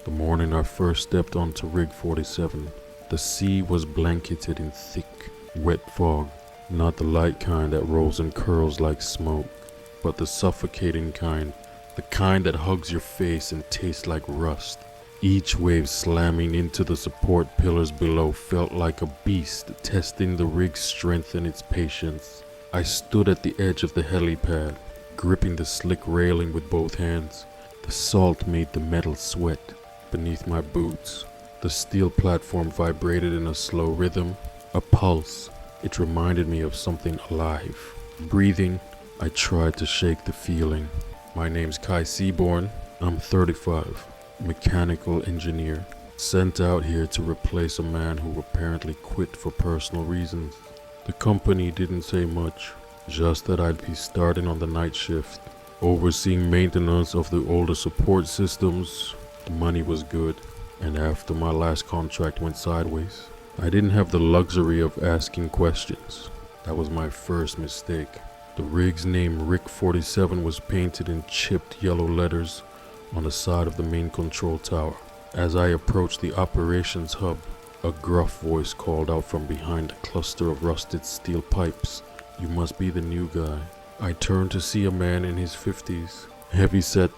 The morning I first stepped onto Rig 47, the sea was blanketed in thick, wet fog, not the light kind that rolls and curls like smoke, but the suffocating kind, the kind that hugs your face and tastes like rust. Each wave slamming into the support pillars below felt like a beast testing the rig's strength and its patience. I stood at the edge of the helipad, gripping the slick railing with both hands. The salt made the metal sweat beneath my boots. The steel platform vibrated in a slow rhythm, a pulse. It reminded me of something alive. Breathing, I tried to shake the feeling. My name's Kai Seaborn. I'm 35, mechanical engineer, sent out here to replace a man who apparently quit for personal reasons. The company didn't say much, just that I'd be starting on the night shift, overseeing maintenance of the older support systems. The money was good, and after my last contract went sideways, I didn't have the luxury of asking questions. That was my first mistake. The rig's name, Rig 47, was painted in chipped yellow letters on the side of the main control tower. As I approached the operations hub, a gruff voice called out from behind a cluster of rusted steel pipes. "You must be the new guy." I turned to see a man in his 50s, heavy-set,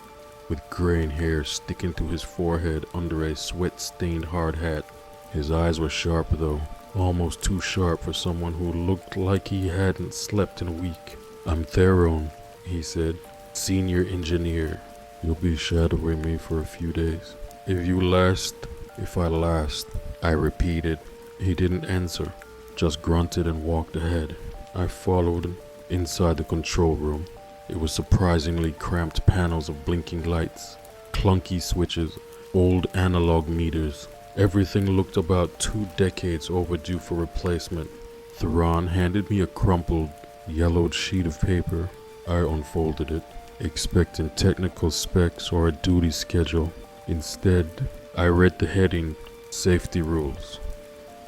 with graying hair sticking to his forehead under a sweat-stained hard hat. His eyes were sharp though, almost too sharp for someone who looked like he hadn't slept in a week. "I'm Theron," he said, "senior engineer. You'll be shadowing me for a few days. If I last, I repeated. He didn't answer, just grunted and walked ahead. I followed him inside the control room. It was surprisingly cramped panels of blinking lights, clunky switches, old analog meters. Everything looked about 2 decades overdue for replacement. Theron handed me a crumpled, yellowed sheet of paper. I unfolded it, expecting technical specs or a duty schedule. Instead, I read the heading, Safety Rules.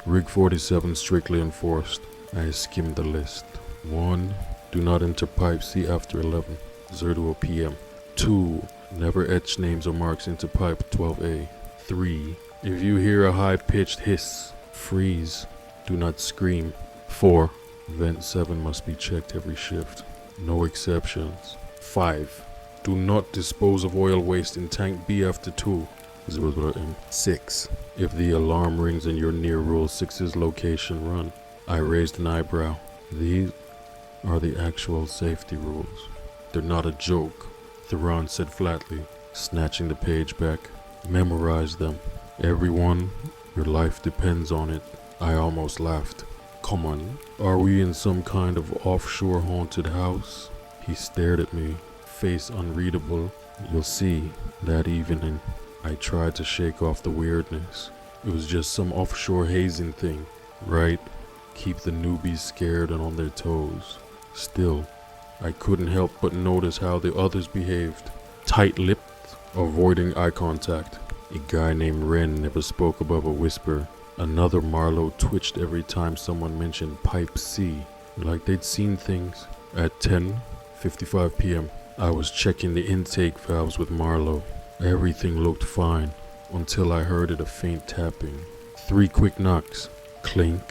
Rig 47 strictly enforced. I skimmed the list. 1. Do not enter pipe C after 11:00 p.m. 2. Never etch names or marks into pipe 12A. 3. If you hear a high-pitched hiss, freeze. Do not scream. 4. Vent 7 must be checked every shift. No exceptions. 5. Do not dispose of oil waste in tank B after 2:00 am. 6. If the alarm rings and you're near Rule 6's location, run. I raised an eyebrow. These are the actual safety rules. They're not a joke, Theron said flatly, snatching the page back. Memorize them. Everyone, your life depends on it. I almost laughed. Come on, are we in some kind of offshore haunted house? He stared at me, face unreadable. You'll see, that evening, I tried to shake off the weirdness. It was just some offshore hazing thing, right? Keep the newbies scared and on their toes. Still, I couldn't help but notice how the others behaved. Tight-lipped, avoiding eye contact. A guy named Wren never spoke above a whisper. Another Marlowe twitched every time someone mentioned Pipe C, like they'd seen things. At 10:55 p.m., I was checking the intake valves with Marlowe. Everything looked fine, until I heard a faint tapping. 3 quick knocks. Clink,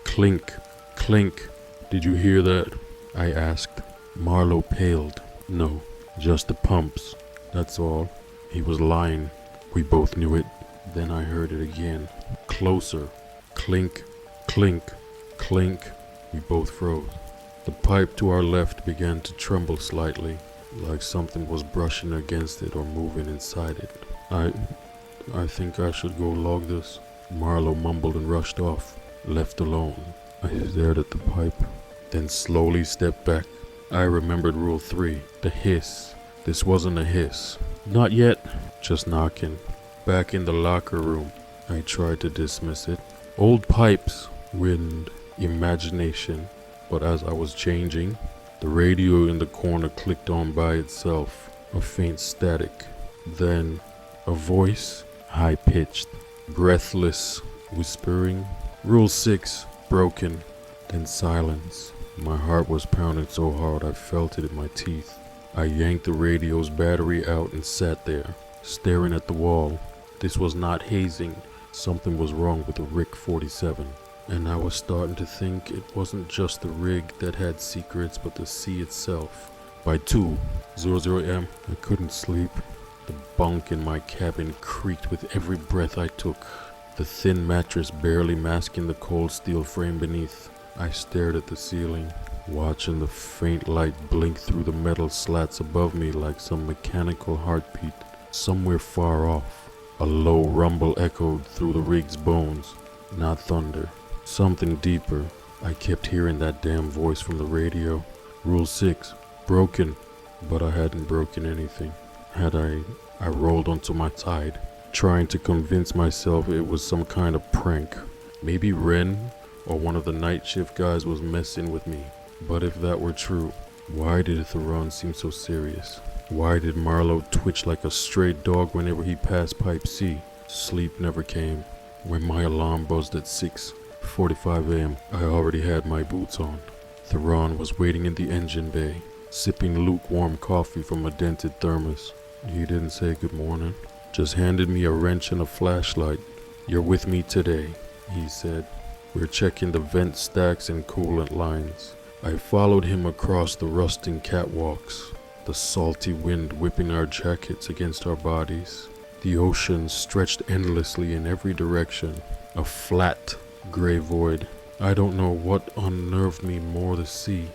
clink, clink. Did you hear that? I asked. Marlowe paled. No, just the pumps. That's all. He was lying. We both knew it. Then I heard it again. Closer. Clink, clink, clink. We both froze. The pipe to our left began to tremble slightly, like something was brushing against it or moving inside it. I think I should go log this. Marlowe mumbled and rushed off, left alone. I stared at the pipe, then slowly stepped back. I remembered Rule 3, the hiss. This wasn't a hiss. Not yet. Just knocking. Back in the locker room, I tried to dismiss it. Old pipes, wind, imagination. But as I was changing, the radio in the corner clicked on by itself, a faint static. Then, a voice, high-pitched, breathless, whispering. Rule 6, broken. Then silence. My heart was pounding so hard I felt it in my teeth. I yanked the radio's battery out and sat there, staring at the wall. This was not hazing. Something was wrong with the Rig 47. And I was starting to think it wasn't just the rig that had secrets, but the sea itself. By 2:00 a.m., I couldn't sleep. The bunk in my cabin creaked with every breath I took, the thin mattress barely masking the cold steel frame beneath. I stared at the ceiling, watching the faint light blink through the metal slats above me like some mechanical heartbeat. Somewhere far off, a low rumble echoed through the rig's bones. Not thunder, something deeper. I kept hearing that damn voice from the radio. Rule 6, broken. But I hadn't broken anything. Had I rolled onto my side, trying to convince myself it was some kind of prank. Maybe Ren or one of the night shift guys was messing with me. But if that were true, why did Theron seem so serious? Why did Marlowe twitch like a stray dog whenever he passed Pipe C? Sleep never came. When my alarm buzzed at 6:45 a.m., I already had my boots on. Theron was waiting in the engine bay, sipping lukewarm coffee from a dented thermos. He didn't say good morning, just handed me a wrench and a flashlight. "You're with me today," he said. "We're checking the vent stacks and coolant lines." I followed him across the rusting catwalks, the salty wind whipping our jackets against our bodies. The ocean stretched endlessly in every direction, a flat, gray void. I don't know what unnerved me more, the sea,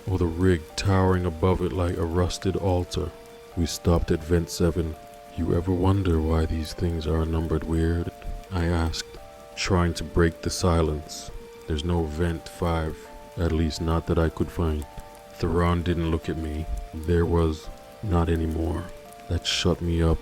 or the rig towering above it like a rusted altar. We stopped at Vent 7. "You ever wonder why these things are numbered weird?" I asked, trying to break the silence. "There's no Vent 5, at least not that I could find." Theron didn't look at me. There was not anymore. That shut me up.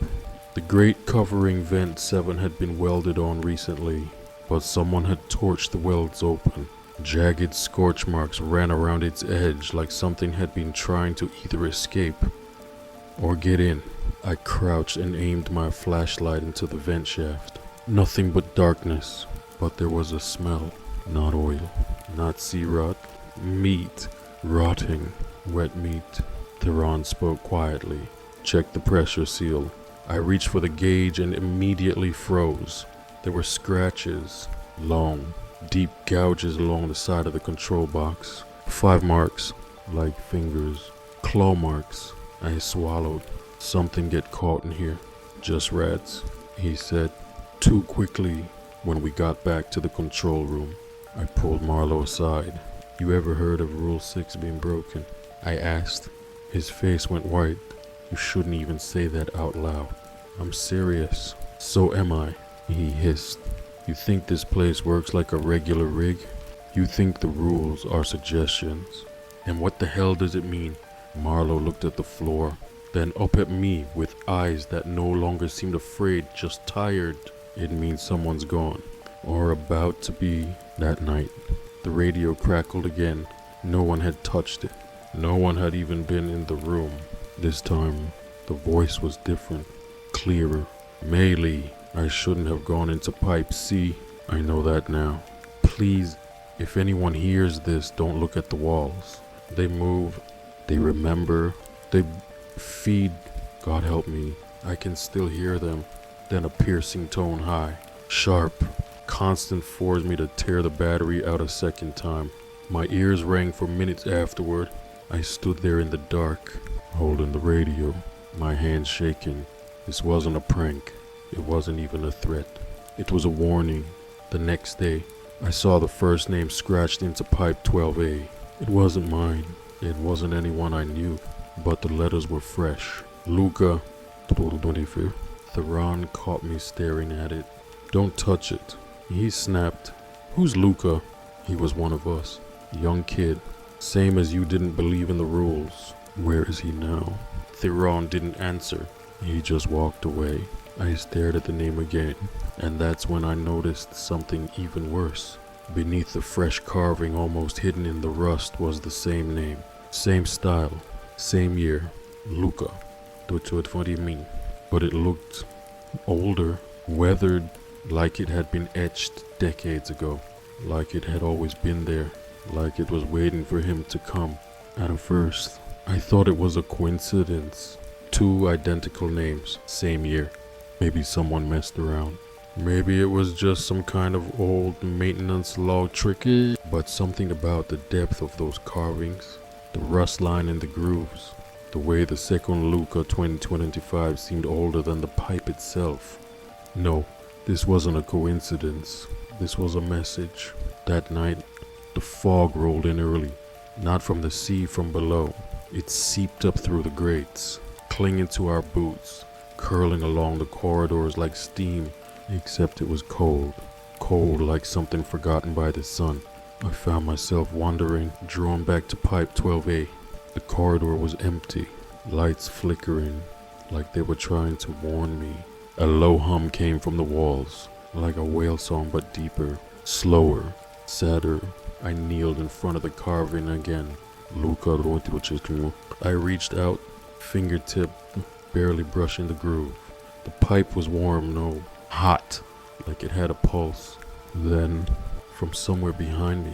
The grate covering Vent 7 had been welded on recently, but someone had torched the welds open. Jagged scorch marks ran around its edge like something had been trying to either escape or get in. I crouched and aimed my flashlight into the vent shaft. Nothing but darkness, but there was a smell. Not oil, not sea rot, meat, rotting, wet meat. Theron spoke quietly. "Check the pressure seal." I reached for the gauge and immediately froze. There were scratches, long, deep gouges along the side of the control box. 5 marks, like fingers. Claw marks. I swallowed. "Something get caught in here." "Just rats," he said. Too quickly, when we got back to the control room, I pulled Marlowe aside. "You ever heard of Rule 6 being broken?" I asked. His face went white. "You shouldn't even say that out loud." "I'm serious." "So am I," he hissed. "You think this place works like a regular rig? You think the rules are suggestions? And what the hell does it mean?" Marlowe looked at the floor, then up at me with eyes that no longer seemed afraid, just tired. "It means someone's gone, or about to be." That night, the radio crackled again. No one had touched it. No one had even been in the room. This time, the voice was different, clearer. "Maylee, I shouldn't have gone into Pipe C. I know that now. Please, if anyone hears this, don't look at the walls. They move. They remember. They feed. God help me. I can still hear them." Then a piercing tone high, sharp, constant, forced me to tear the battery out a second time. My ears rang for minutes afterward. I stood there in the dark, holding the radio, my hands shaking. This wasn't a prank. It wasn't even a threat. It was a warning. The next day, I saw the first name scratched into Pipe 12A. It wasn't mine. It wasn't anyone I knew. But the letters were fresh. Luca, 25th. Theron caught me staring at it. "Don't touch it," he snapped. "Who's Luca?" He was one of us. Young kid. Same as you didn't believe in the rules. "Where is he now?" Theron didn't answer. He just walked away. I stared at the name again, and that's when I noticed something even worse. Beneath the fresh carving almost hidden in the rust was the same name. Same style. Same year. Luca. What do you mean? But it looked older, weathered, like it had been etched decades ago. Like it had always been there. Like it was waiting for him to come. At first, I thought it was a coincidence. 2 identical names, same year. Maybe someone messed around. Maybe it was just some kind of old maintenance log tricky, but something about the depth of those carvings, the rust line in the grooves, the way the second Luca 2025 seemed older than the pipe itself. No, this wasn't a coincidence. This was a message. That night, the fog rolled in early, not from the sea from below. It seeped up through the grates, clinging to our boots, curling along the corridors like steam, except it was cold. Cold like something forgotten by the sun. I found myself wandering, drawn back to pipe 12A. The corridor was empty, lights flickering, like they were trying to warn me. A low hum came from the walls, like a whale song but deeper, slower, sadder. I kneeled in front of the carving again. I reached out, fingertip barely brushing the groove. The pipe was warm, no, hot, like it had a pulse. Then, from somewhere behind me,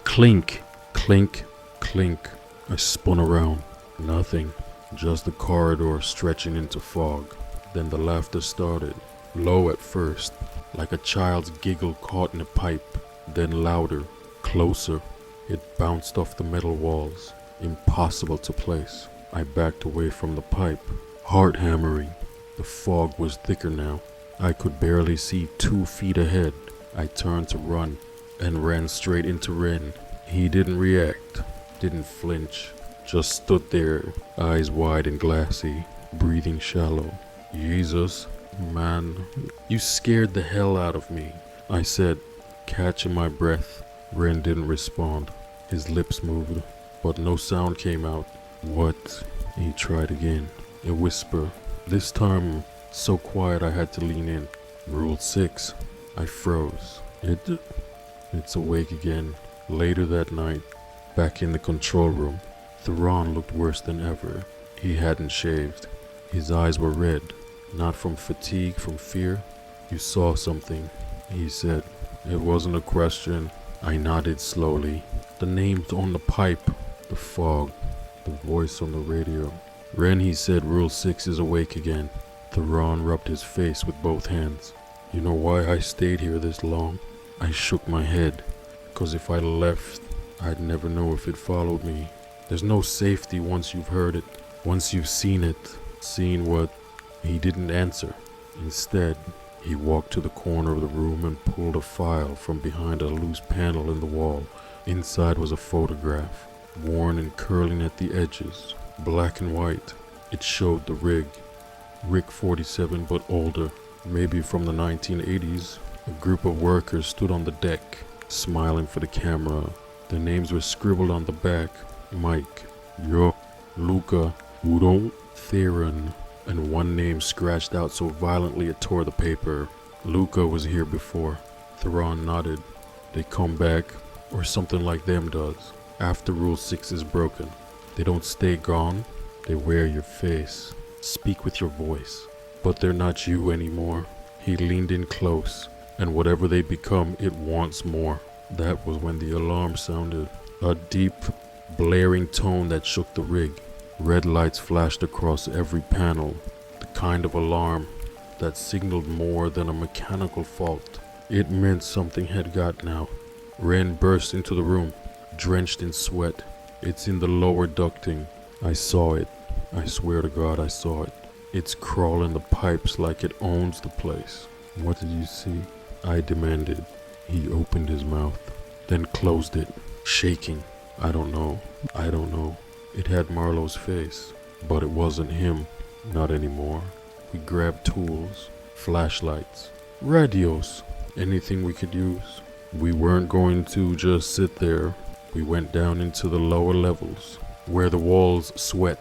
clink, clink, clink. I spun around. Nothing, just the corridor stretching into fog. Then the laughter started, low at first, like a child's giggle caught in a pipe, then louder, closer. It bounced off the metal walls, impossible to place. I backed away from the pipe, heart hammering. The fog was thicker now. I could barely see 2 feet ahead. I turned to run, and ran straight into Ren. He didn't react, didn't flinch, just stood there, eyes wide and glassy, breathing shallow. Jesus, man, you scared the hell out of me, I said, catching my breath. Ren didn't respond. His lips moved, but no sound came out. What? He tried again. A whisper, this time so quiet I had to lean in. Rule 6. I froze. It's awake again. Later that night, back in the control room, Theron looked worse than ever. He hadn't shaved. His eyes were red, not from fatigue, from fear. You saw something, he said. It wasn't a question. I nodded slowly. The names on the pipe, the fog, the voice on the radio. Ren, he said, Rule 6 is awake again. Theron rubbed his face with both hands. You know why I stayed here this long? I shook my head, because if I left, I'd never know if it followed me. There's no safety once you've heard it, once you've seen it. Seen what? He didn't answer. Instead, he walked to the corner of the room and pulled a file from behind a loose panel in the wall. Inside was a photograph, worn and curling at the edges, black and white. It showed the rig. Rig 47 but older, maybe from the 1980s. A group of workers stood on the deck, smiling for the camera. Their names were scribbled on the back. Mike, Yo, Luca, Udo, Theron, and one name scratched out so violently it tore the paper. Luca was here before. Theron nodded. They come back, or something like them does, after Rule 6 is broken. They don't stay gone, they wear your face, speak with your voice, but they're not you anymore. He leaned in close, and whatever they become, it wants more. That was when the alarm sounded, a deep, blaring tone that shook the rig. Red lights flashed across every panel, the kind of alarm that signaled more than a mechanical fault. It meant something had gotten out. Ren burst into the room, drenched in sweat. It's in the lower ducting. I saw it. I swear to God I saw it. It's crawling the pipes like it owns the place. What did you see? I demanded. He opened his mouth, then closed it, shaking. I don't know. It had Marlowe's face, but it wasn't him. Not anymore. We grabbed tools, flashlights, radios, anything we could use. We weren't going to just sit there. We went down into the lower levels, where the walls sweat,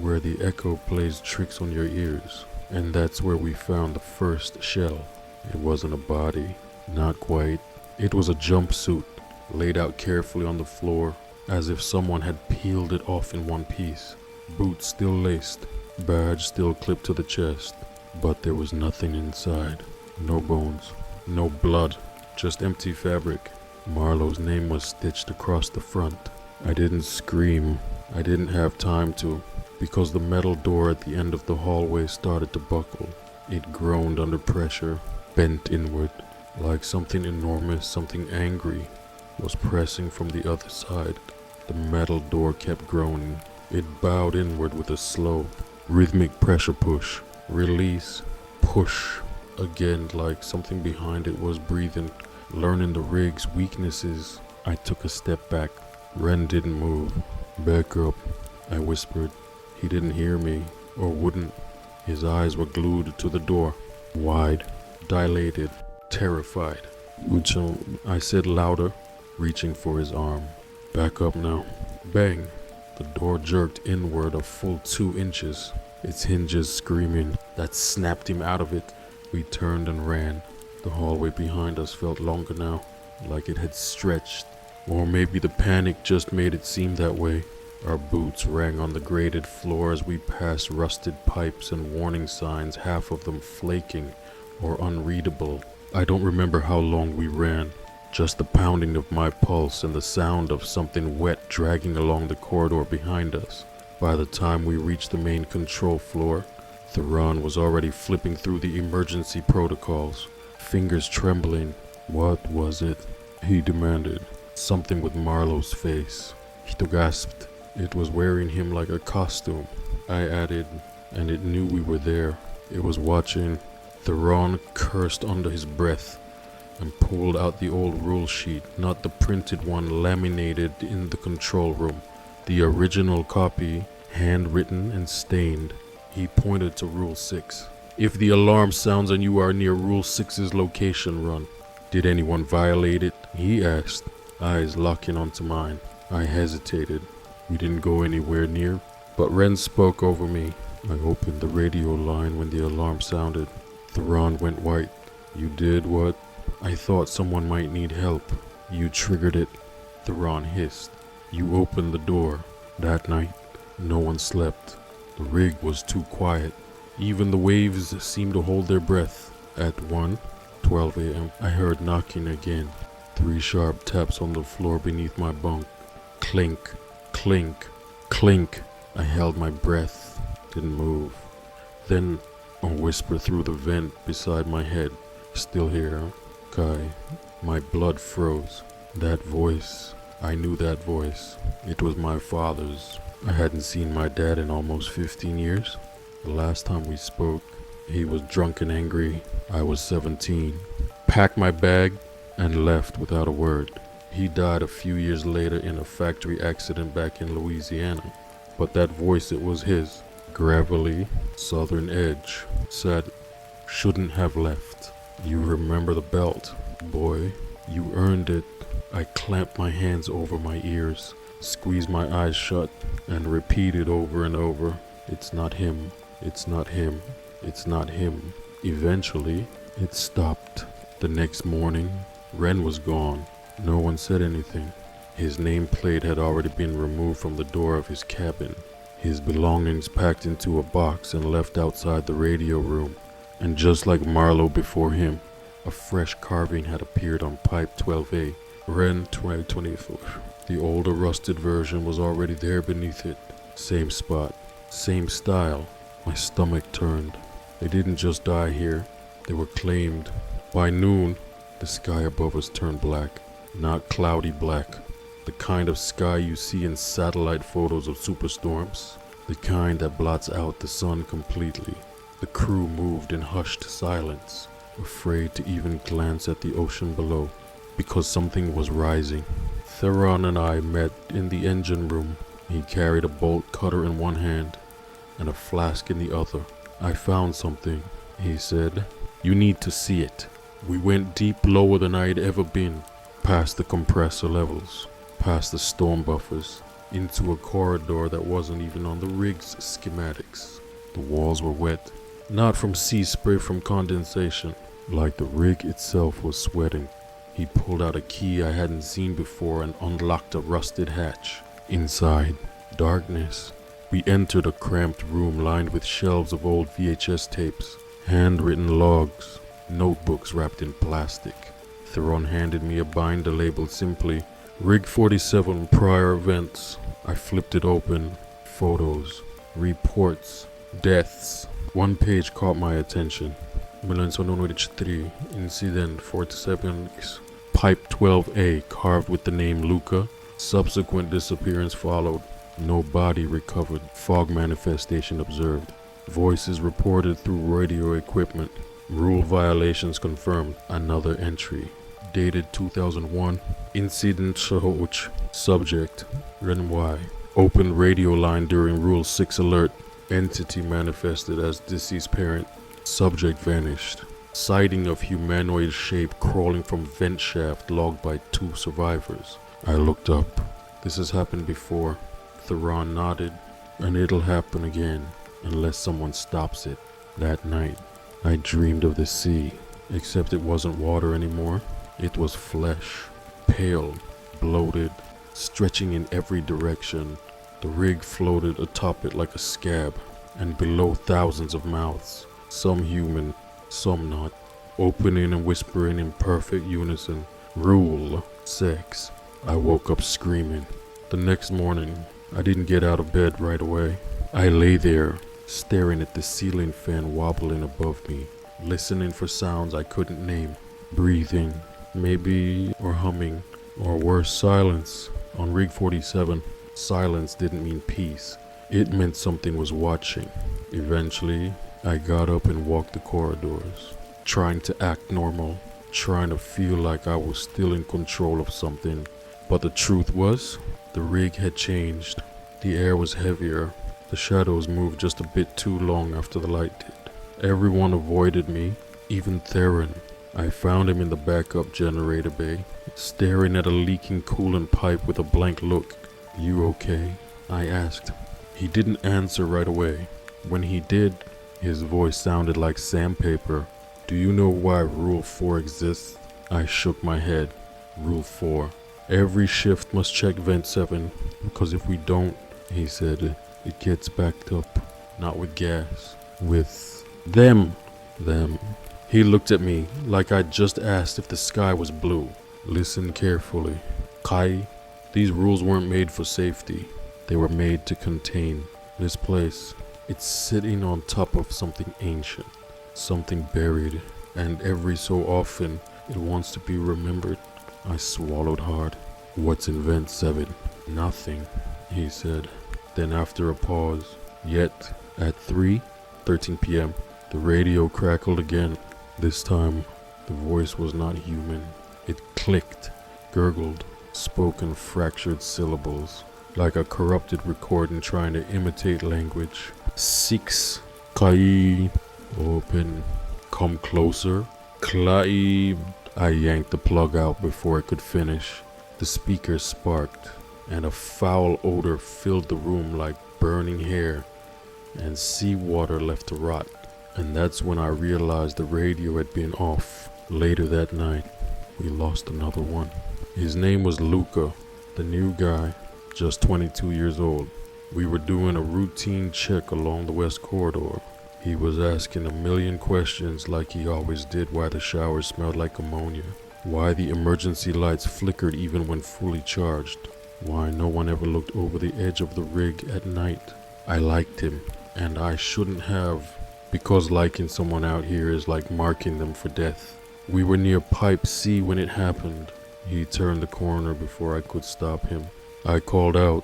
where the echo plays tricks on your ears. And that's where we found the first shell. It wasn't a body, not quite. It was a jumpsuit, laid out carefully on the floor, as if someone had peeled it off in one piece. Boots still laced, badge still clipped to the chest, but there was nothing inside. No bones, no blood, just empty fabric. Marlowe's name was stitched across the front. I didn't scream. I didn't have time to, because the metal door at the end of the hallway started to buckle. It groaned under pressure, bent inward, like something enormous, something angry, was pressing from the other side. The metal door kept groaning. It bowed inward with a slow, rhythmic pressure push, release, push, again like something behind it was breathing, learning the rig's weaknesses. I took a step back. Ren didn't move. "Back up," I whispered. He didn't hear me, or wouldn't. His eyes were glued to the door, wide, dilated, terrified. "Ucho," I said louder, reaching for his arm. "Back up now." Bang! The door jerked inward a full 2 inches, its hinges screaming. That snapped him out of it. We turned and ran. The hallway behind us felt longer now, like it had stretched. Or maybe the panic just made it seem that way. Our boots rang on the grated floor as we passed rusted pipes and warning signs, half of them flaking or unreadable. I don't remember how long we ran. Just the pounding of my pulse and the sound of something wet dragging along the corridor behind us. By the time we reached the main control floor, Theron was already flipping through the emergency protocols, fingers trembling. "What was it?" he demanded. Something with Marlowe's face. Hito gasped. "It was wearing him like a costume," I added, "and it knew we were there. It was watching." Theron cursed under his breath and pulled out the old rule sheet, not the printed one laminated in the control room. The original copy, handwritten and stained. He pointed to Rule 6. "If the alarm sounds and you are near Rule 6's location, run." "Did anyone violate it?" he asked, eyes locking onto mine. I hesitated. We didn't go anywhere near, but Ren spoke over me. I opened the radio line when the alarm sounded. Theron went white. "You did what?" "I thought someone might need help." "You triggered it," Theron hissed. "You opened the door." That night, no one slept. The rig was too quiet. Even the waves seemed to hold their breath. At 1:12 a.m., I heard knocking again. 3 sharp taps on the floor beneath my bunk. Clink, clink, clink. I held my breath, didn't move. Then a whisper through the vent beside my head. "Still here, Kai." My blood froze. That voice, I knew that voice. It was my father's. I hadn't seen my dad in almost 15 years. The last time we spoke, he was drunk and angry. I was 17. Packed my bag and left without a word. He died a few years later in a factory accident back in Louisiana. But that voice, it was his. Gravelly, southern edge. Said, "Shouldn't have left. You remember the belt, boy. You earned it." I clamped my hands over my ears, squeezed my eyes shut, and repeated over and over, "It's not him. It's not him. It's not him." Eventually, it stopped. The next morning, Ren was gone. No one said anything. His nameplate had already been removed from the door of his cabin. His belongings packed into a box and left outside the radio room. And just like Marlowe before him, a fresh carving had appeared on pipe 12A. Ren 2024. The older rusted version was already there beneath it. Same spot, same style. My stomach turned. They didn't just die here, they were claimed. By noon, the sky above us turned black. Not cloudy black, the kind of sky you see in satellite photos of superstorms, the kind that blots out the sun completely. The crew moved in hushed silence, afraid to even glance at the ocean below, because something was rising. Theron and I met in the engine room. He carried a bolt cutter in one hand and a flask in the other. "I found something," he said. "You need to see it." We went deep lower than I had ever been, past the compressor levels, past the storm buffers, into a corridor that wasn't even on the rig's schematics. The walls were wet, not from sea spray, from condensation, like the rig itself was sweating. He pulled out a key I hadn't seen before and unlocked a rusted hatch. Inside, darkness. We entered a cramped room lined with shelves of old VHS tapes, handwritten logs, notebooks wrapped in plastic. Theron handed me a binder labeled simply, "Rig 47 Prior Events." I flipped it open. Photos, reports, deaths. One page caught my attention. 1993, Incident 47, Pipe 12A carved with the name Luca. Subsequent disappearance followed. No body recovered. Fog manifestation observed. Voices reported through radio equipment. Rule violations confirmed. Another entry. Dated 2001. Incident Shahoch. Subject. Renwai. Open radio line during Rule 6 alert. Entity manifested as deceased parent. Subject vanished. Sighting of humanoid shape crawling from vent shaft logged by 2 survivors. I looked up. This has happened before. Theron nodded. And it'll happen again, unless someone stops it. That night, I dreamed of the sea, except it wasn't water anymore. It was flesh, pale, bloated, stretching in every direction. The rig floated atop it like a scab, and below thousands of mouths, some human, some not, opening and whispering in perfect unison. Rule, sex. I woke up screaming. The next morning, I didn't get out of bed right away. I lay there, staring at the ceiling fan wobbling above me, listening for sounds I couldn't name. Breathing, maybe, or humming, or worse, silence. On Rig 47, silence didn't mean peace. It meant something was watching. Eventually, I got up and walked the corridors, trying to act normal, trying to feel like I was still in control of something. But the truth was, the rig had changed. The air was heavier. The shadows moved just a bit too long after the light did. Everyone avoided me, even Theron. I found him in the backup generator bay, staring at a leaking coolant pipe with a blank look. "You okay?" I asked. He didn't answer right away. When he did, his voice sounded like sandpaper. "Do you know why Rule 4 exists?" I shook my head. "Rule 4. Every shift must check Vent 7, because if we don't," he said, "it gets backed up. Not with gas. With them." Them. He looked at me like I'd just asked if the sky was blue. "Listen carefully. Kai, these rules weren't made for safety. They were made to contain. This place, it's sitting on top of something ancient, something buried, and every so often it wants to be remembered." I swallowed hard. "What's in Vent 7? "Nothing," he said. Then after a pause, "Yet, at 3:13 p.m., the radio crackled again. This time, the voice was not human. It clicked, gurgled, spoke in fractured syllables, like a corrupted recording trying to imitate language. 6, Kai, open, come closer, Klai." I yanked the plug out before it could finish. The speaker sparked, and a foul odor filled the room like burning hair and seawater left to rot. And that's when I realized the radio had been off. Later that night, we lost another one. His name was Luca, the new guy, just 22 years old. We were doing a routine check along the west corridor. He was asking a million questions like he always did: why the shower smelled like ammonia, why the emergency lights flickered even when fully charged, why no one ever looked over the edge of the rig at night. I liked him, and I shouldn't have, because liking someone out here is like marking them for death. We were near Pipe C when it happened. He turned the corner before I could stop him. I called out,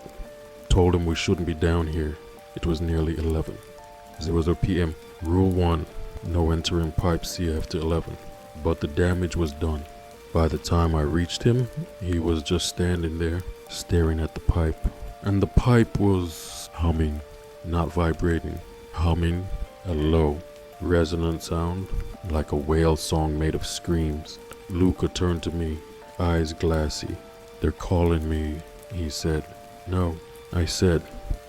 told him we shouldn't be down here. It was nearly 11. 00 p.m. Rule 1, no entering Pipe C after 11. But the damage was done. By the time I reached him, he was just standing there, staring at the pipe. And the pipe was humming, not vibrating. Humming, a low, resonant sound, like a whale song made of screams. Luca turned to me, eyes glassy. "They're calling me," he said. "No," I said.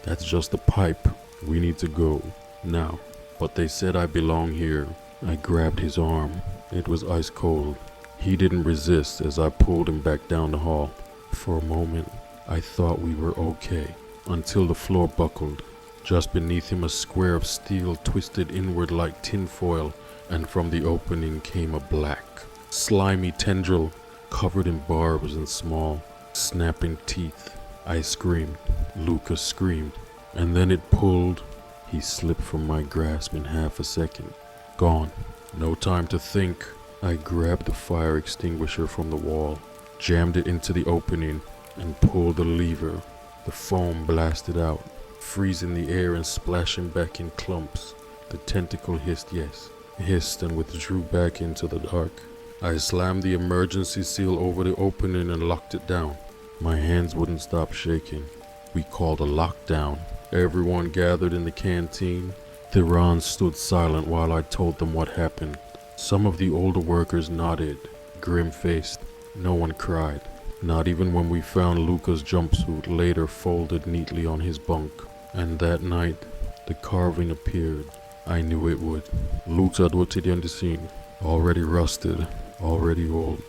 "That's just the pipe. We need to go. Now." "But they said I belong here." I grabbed his arm. It was ice cold. He didn't resist as I pulled him back down the hall. For a moment, I thought we were okay, until the floor buckled. Just beneath him, a square of steel twisted inward like tinfoil, and from the opening came a black, slimy tendril covered in barbs and small, snapping teeth. I screamed. Luca screamed. And then it pulled He slipped from my grasp in half a second. Gone. No time to think. I grabbed the fire extinguisher from the wall, jammed it into the opening, and pulled the lever. The foam blasted out, freezing the air and splashing back in clumps. The tentacle hissed and withdrew back into the dark. I slammed the emergency seal over the opening and locked it down. My hands wouldn't stop shaking. We called a lockdown. Everyone gathered in the canteen. Theron stood silent while I told them what happened. Some of the older workers nodded, grim-faced. No one cried. Not even when we found Luca's jumpsuit later folded neatly on his bunk. And that night, the carving appeared. I knew it would. Luca the scene, already rusted, already old.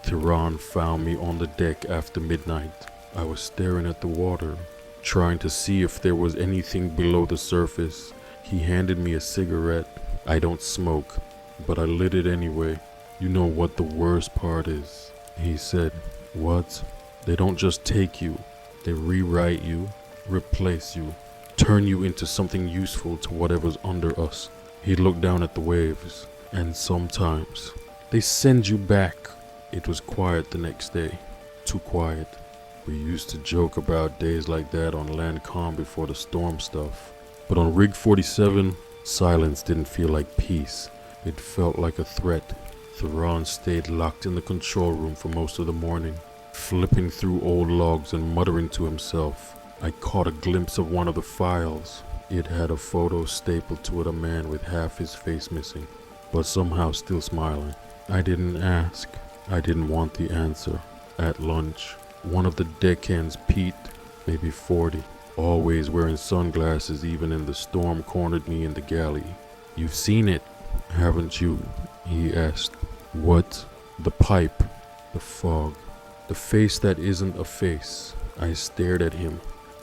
Theron found me on the deck after midnight. I was staring at the water, trying to see if there was anything below the surface. He handed me a cigarette. I don't smoke, but I lit it anyway. You know what the worst part is, he said. What? They don't just take you. They rewrite you, replace you, turn you into something useful to whatever's under us. He looked down at the waves, and sometimes they send you back. It was quiet the next day. Too quiet. We used to joke about days like that on land calm before the storm stuff. But on Rig 47, silence didn't feel like peace. It felt like a threat. Theron stayed locked in the control room for most of the morning, flipping through old logs and muttering to himself. I caught a glimpse of one of the files. It had a photo stapled to it, a man with half his face missing, but somehow still smiling. I didn't ask. I didn't want the answer. At lunch, one of the deckhands, Pete, maybe 40, always wearing sunglasses even in the storm, cornered me in the galley. You've seen it, haven't you? He asked. What? The pipe, the fog, the face that isn't a face. I stared at him.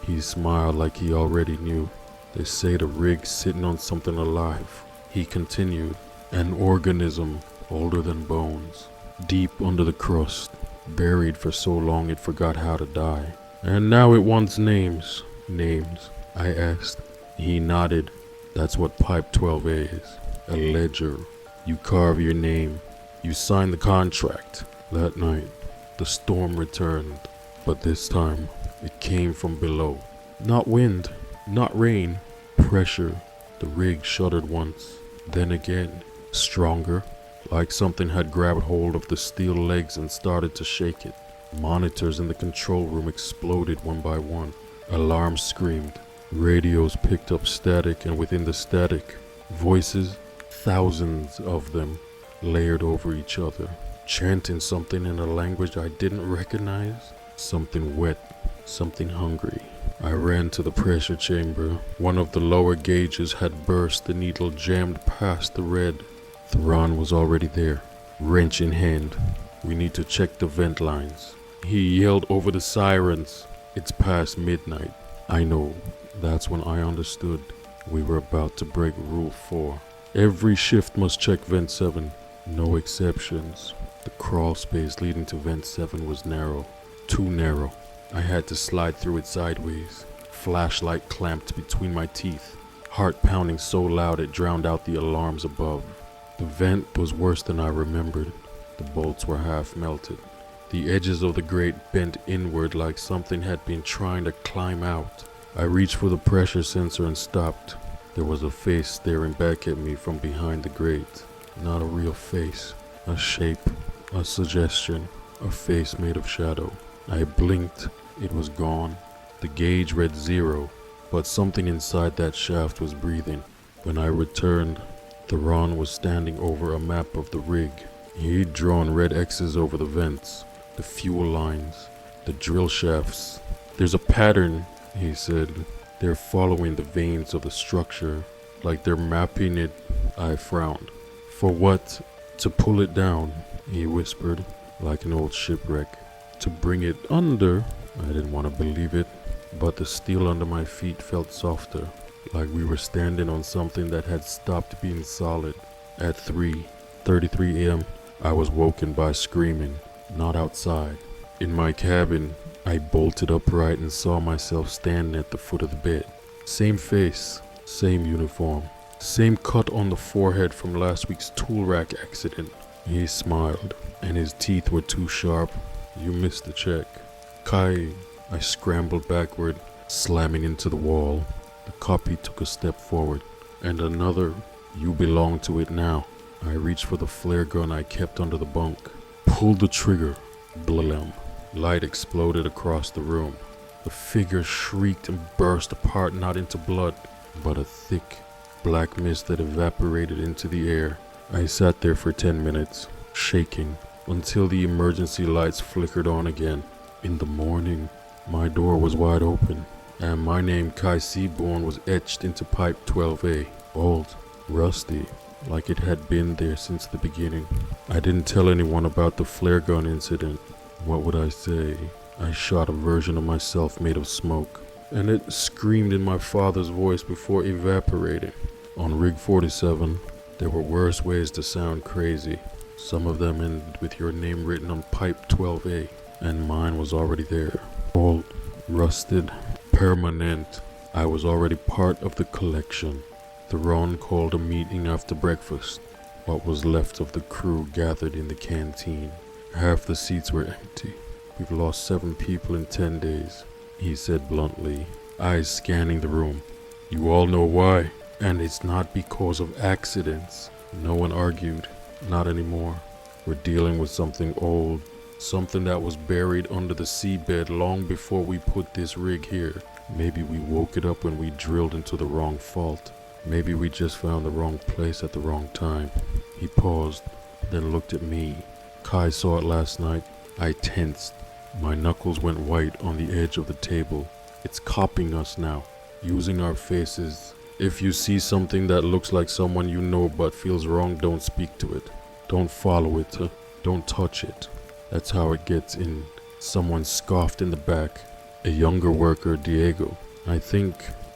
He smiled like he already knew. They say the rig's sitting on something alive. He continued. An organism older than bones, deep under the crust, buried for so long it forgot how to die. And now it wants names. Names? I asked. He nodded. That's what Pipe 12A is. A ledger. You carve your name. You sign the contract. That night, the storm returned. But this time, it came from below. Not wind, not rain. Pressure. The rig shuddered once. Then again. Stronger. Like something had grabbed hold of the steel legs and started to shake it. Monitors in the control room exploded one by one. Alarms screamed. Radios picked up static, and within the static, voices, thousands of them, layered over each other, chanting something in a language I didn't recognize. Something wet, something hungry. I ran to the pressure chamber. One of the lower gauges had burst, the needle jammed past the red. Theron was already there, wrench in hand. We need to check the vent lines. He yelled over the sirens. It's past midnight. I know. That's when I understood. We were about to break Rule 4. Every shift must check Vent 7. No exceptions. The crawl space leading to Vent 7 was narrow. Too narrow. I had to slide through it sideways. Flashlight clamped between my teeth. Heart pounding so loud it drowned out the alarms above. The vent was worse than I remembered. The bolts were half melted. The edges of the grate bent inward like something had been trying to climb out. I reached for the pressure sensor and stopped. There was a face staring back at me from behind the grate. Not a real face. A shape. A suggestion. A face made of shadow. I blinked. It was gone. The gauge read 0, but something inside that shaft was breathing. When I returned, Theron was standing over a map of the rig. He'd drawn red X's over the vents, the fuel lines, the drill shafts. There's a pattern, he said. They're following the veins of the structure, like they're mapping it. I frowned. For what? To pull it down, he whispered, like an old shipwreck. To bring it under? I didn't want to believe it, but the steel under my feet felt softer, like we were standing on something that had stopped being solid. At 3:33 a.m., I was woken by screaming, not outside. In my cabin, I bolted upright and saw myself standing at the foot of the bed. Same face, Same uniform. Same cut on the forehead from last week's tool rack accident. He smiled, and his teeth were too sharp. You missed the check. Kai. I scrambled backward, slamming into the wall. The copy took a step forward, and another. You belong to it now. I reached for the flare gun I kept under the bunk. Pulled the trigger. Blam. Light exploded across the room. The figure shrieked and burst apart, not into blood, but a thick, black mist that evaporated into the air. I sat there for 10 minutes, shaking, until the emergency lights flickered on again. In the morning, my door was wide open, and my name, Kai Seaborn, was etched into pipe 12A. Old, rusty, like it had been there since the beginning. I didn't tell anyone about the flare gun incident. What would I say? I shot a version of myself made of smoke, and it screamed in my father's voice before evaporating. On Rig 47, there were worse ways to sound crazy. Some of them ended with your name written on pipe 12A, and mine was already there. Old, rusted, permanent. I was already part of the collection. Theron called a meeting after breakfast. What was left of the crew gathered in the canteen. Half the seats were empty. We've lost 7 people in 10 days, he said bluntly, eyes scanning the room. You all know why, and it's not because of accidents. No one argued, not anymore. We're dealing with something old, something that was buried under the seabed long before we put this rig here. Maybe we woke it up when we drilled into the wrong fault. Maybe we just found the wrong place at the wrong time. He paused, then looked at me. Kai saw it last night. I tensed. My knuckles went white on the edge of the table. It's copying us now, using our faces. If you see something that looks like someone you know but feels wrong, don't speak to it. Don't follow it. Don't touch it. That's how it gets in. Someone scoffed in the back. A younger worker, Diego. I think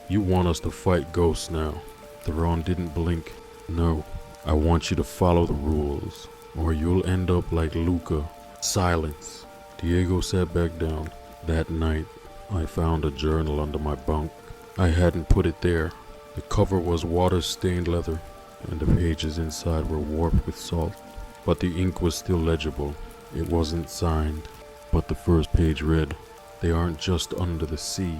you want us to fight ghosts now. Theron didn't blink. No, I want you to follow the rules, or you'll end up like Luca. Silence. Diego sat back down. That night, I found a journal under my bunk. I hadn't put it there. The cover was water-stained leather, and the pages inside were warped with salt. But the ink was still legible. It wasn't signed. But the first page read, "They aren't just under the sea.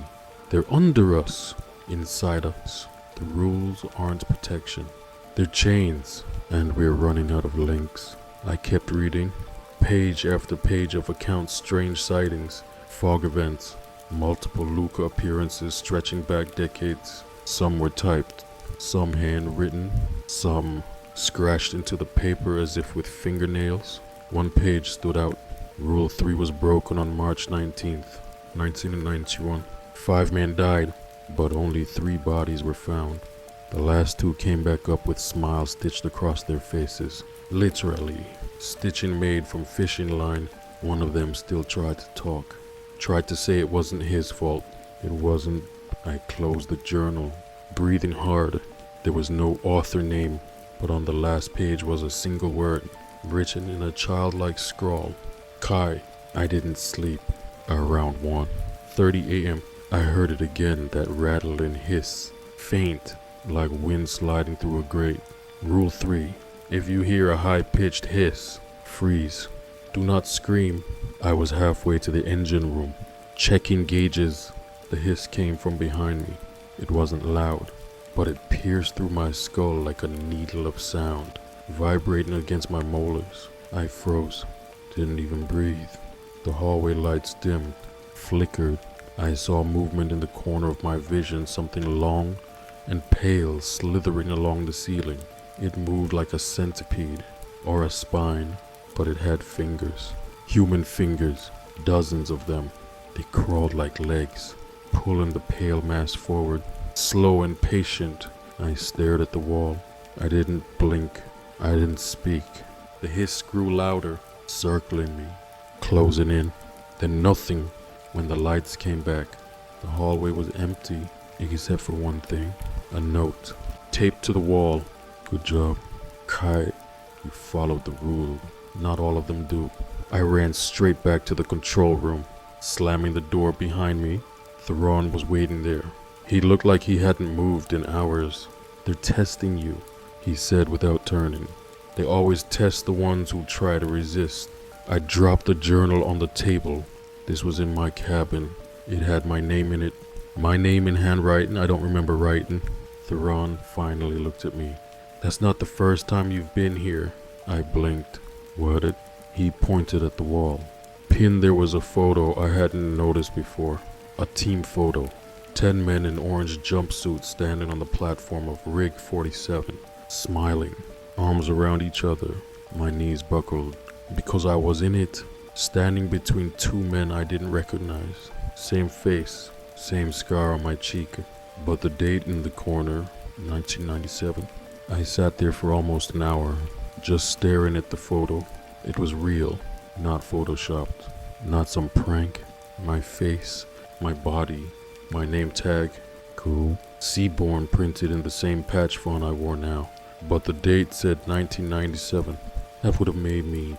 They're under us, inside us. The rules aren't protection. They're chains, and we're running out of links." I kept reading. Page after page of accounts, strange sightings, fog events, multiple Luca appearances stretching back decades. Some were typed, some handwritten, some scratched into the paper as if with fingernails. One page stood out. Rule 3 was broken on March 19th, 1991. 5 men died, but only 3 bodies were found. The last 2 came back up with smiles stitched across their faces. Literally. Stitching made from fishing line. One of them still tried to talk. Tried to say it wasn't his fault. It wasn't. I closed the journal, breathing hard. There was no author name, but on the last page was a single word, written in a childlike scrawl. Kai. I didn't sleep. Around 1:30 a.m. I heard it again, that rattle and hiss. Faint, like wind sliding through a grate. Rule 3. If you hear a high-pitched hiss, freeze. Do not scream. I was halfway to the engine room, checking gauges. The hiss came from behind me. It wasn't loud, but it pierced through my skull like a needle of sound, vibrating against my molars. I froze, didn't even breathe. The hallway lights dimmed, flickered. I saw movement in the corner of my vision, something long and pale slithering along the ceiling. It moved like a centipede or a spine, but it had fingers. Human fingers, dozens of them. They crawled like legs, pulling the pale mass forward. Slow and patient, I stared at the wall. I didn't blink. I didn't speak. The hiss grew louder, circling me, closing in. Then nothing. When the lights came back, the hallway was empty, except for one thing. A note, taped to the wall. Good job, Kai. You followed the rule. Not all of them do. I ran straight back to the control room, slamming the door behind me. Theron was waiting there, He looked like he hadn't moved in hours. "They're testing you," he said without turning. "They always test the ones who try to resist." I dropped the journal on the table. This was in my cabin. It had my name in it. My name in handwriting I don't remember writing. Theron finally looked at me. "That's not the first time you've been here." I blinked. "What it?" He pointed at the wall. Pinned there was a photo I hadn't noticed before. A team photo. 10 men in orange jumpsuits standing on the platform of Rig 47, smiling, arms around each other. My knees buckled because I was in it, standing between two men I didn't recognize. Same face, same scar on my cheek, but the date in the corner, 1997. I sat there for almost an hour, just staring at the photo. It was real, not photoshopped, not some prank. My face, my body, my name tag, cool. Seaborn printed in the same patch font I wore now, but the date said 1997. That would have made me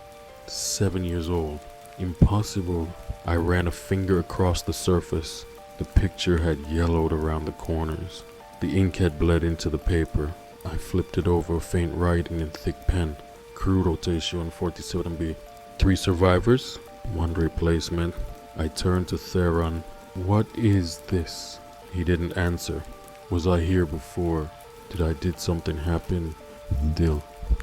7 years old. Impossible. I ran a finger across the surface. The picture had yellowed around the corners. The ink had bled into the paper. I flipped it over, faint writing in thick pen. Crew rotation 47B. 3 survivors, 1 replacement. I turned to Theron. "What is this?" He didn't answer. Was I here before? Did something happen? Still.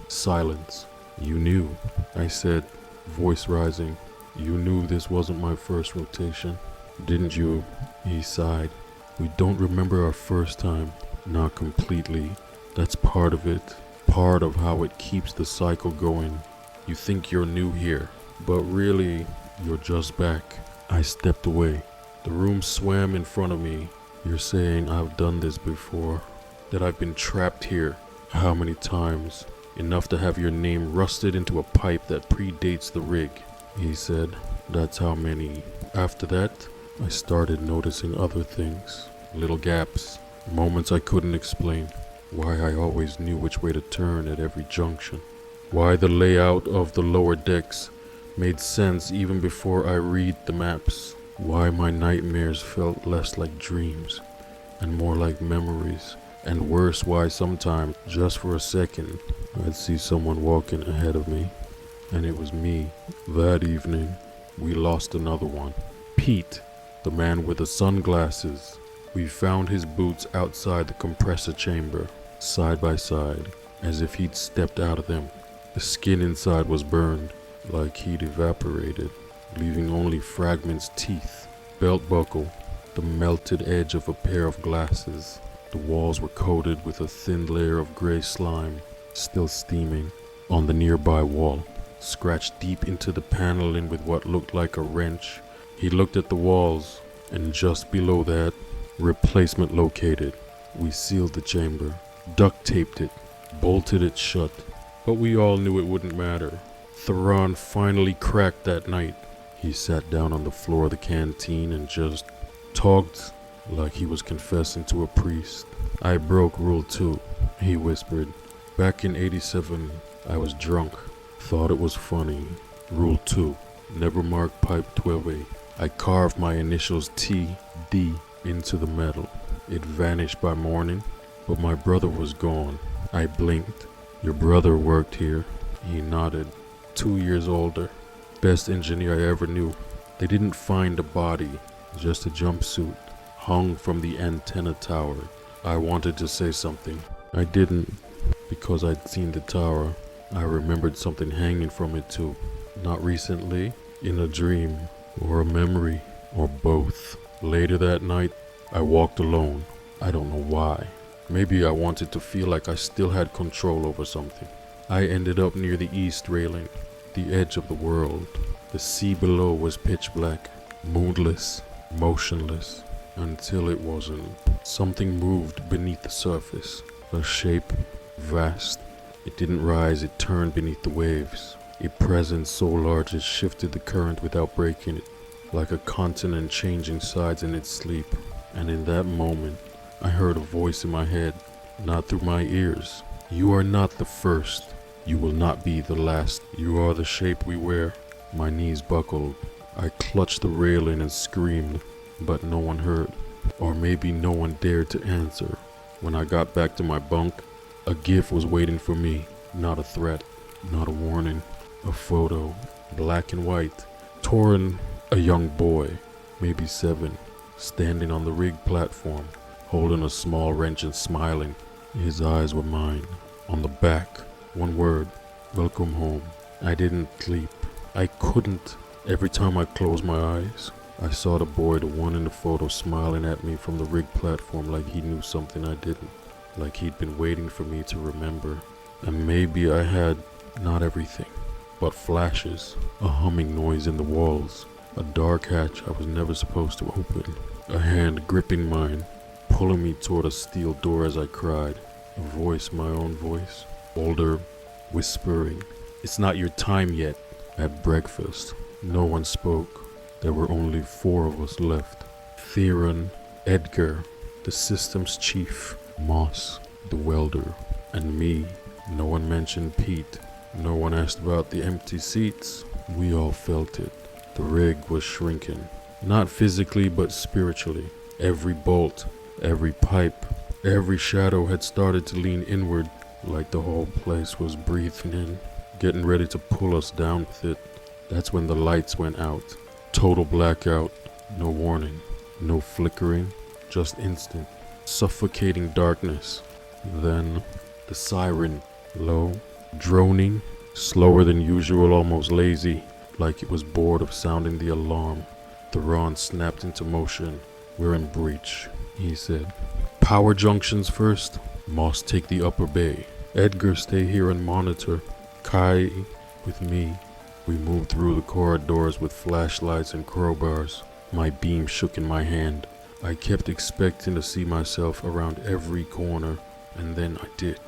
Silence. "You knew," I said, voice rising. "You knew this wasn't my first rotation, didn't you?" He sighed. "We don't remember our first time. Not completely. That's part of it. Part of how it keeps the cycle going. You think you're new here, but really, you're just back." I stepped away. The room swam in front of me. "You're saying I've done this before? That I've been trapped here? How many times? Enough to have your name rusted into a pipe that predates the rig," he said. "That's how many." After that, I started noticing other things. Little gaps. Moments I couldn't explain. Why I always knew which way to turn at every junction. Why the layout of the lower decks made sense even before I read the maps. Why my nightmares felt less like dreams and more like memories. And worse, why sometimes, just for a second, I'd see someone walking ahead of me. And it was me. That evening, we lost another one. Pete, the man with the sunglasses. We found his boots outside the compressor chamber, side by side, as if he'd stepped out of them. The skin inside was burned, like he'd evaporated, leaving only fragments, teeth, belt buckle, the melted edge of a pair of glasses. The walls were coated with a thin layer of gray slime, still steaming. On the nearby wall, scratched deep into the paneling with what looked like a wrench, he looked at the walls, and just below that, replacement located. We sealed the chamber, duct taped it, bolted it shut, but we all knew it wouldn't matter. Theron finally cracked that night. He sat down on the floor of the canteen and just talked like he was confessing to a priest. "I broke Rule 2, he whispered. "Back in 87, I was drunk. Thought it was funny. Rule 2, never mark pipe 12A. I carved my initials T.D. into the metal. It vanished by morning, but my brother was gone." I blinked. "Your brother worked here?" He nodded. 2 years older. Best engineer I ever knew. They didn't find a body, just a jumpsuit, hung from the antenna tower. I wanted to say something. I didn't, because I'd seen the tower. I remembered something hanging from it too. Not recently, in a dream, or a memory, or both. Later that night, I walked alone. I don't know why. Maybe I wanted to feel like I still had control over something. I ended up near the east railing, the edge of the world. The sea below was pitch black, moonless, motionless, until it wasn't. Something moved beneath the surface, a shape, vast. It didn't rise, it turned beneath the waves. A presence so large it shifted the current without breaking it, like a continent changing sides in its sleep. And in that moment, I heard a voice in my head, not through my ears. "You are not the first. You will not be the last. You are the shape we wear." My knees buckled. I clutched the railing and screamed, but no one heard. Or maybe no one dared to answer. When I got back to my bunk, a gift was waiting for me. Not a threat, not a warning. A photo, black and white, torn. A young boy, maybe 7, standing on the rig platform, holding a small wrench and smiling. His eyes were mine. On the back, one word, welcome home. I didn't sleep. I couldn't. Every time I closed my eyes, I saw the boy, the one in the photo, smiling at me from the rig platform like he knew something I didn't. Like he'd been waiting for me to remember. And maybe I had not everything, but flashes, a humming noise in the walls, a dark hatch I was never supposed to open, a hand gripping mine, pulling me toward a steel door as I cried, a voice, my own voice, older, whispering, "It's not your time yet." At breakfast, no one spoke. There were only 4 of us left. Theron, Edgar, the systems chief, Moss, the welder, and me. No one mentioned Pete. No one asked about the empty seats. We all felt it. The rig was shrinking. Not physically, but spiritually. Every bolt, every pipe, every shadow had started to lean inward, like the whole place was breathing in, getting ready to pull us down with it. That's when the lights went out. Total blackout. No warning. No flickering. Just instant, suffocating darkness. Then the siren, low, droning, slower than usual, almost lazy, like it was bored of sounding the alarm. Theron snapped into motion. "We're in breach," he said. "Power junctions first. Moss, take the upper bay. Edgar, stay here and monitor. Kai, with me." We moved through the corridors with flashlights and crowbars. My beam shook in my hand. I kept expecting to see myself around every corner, and then I did.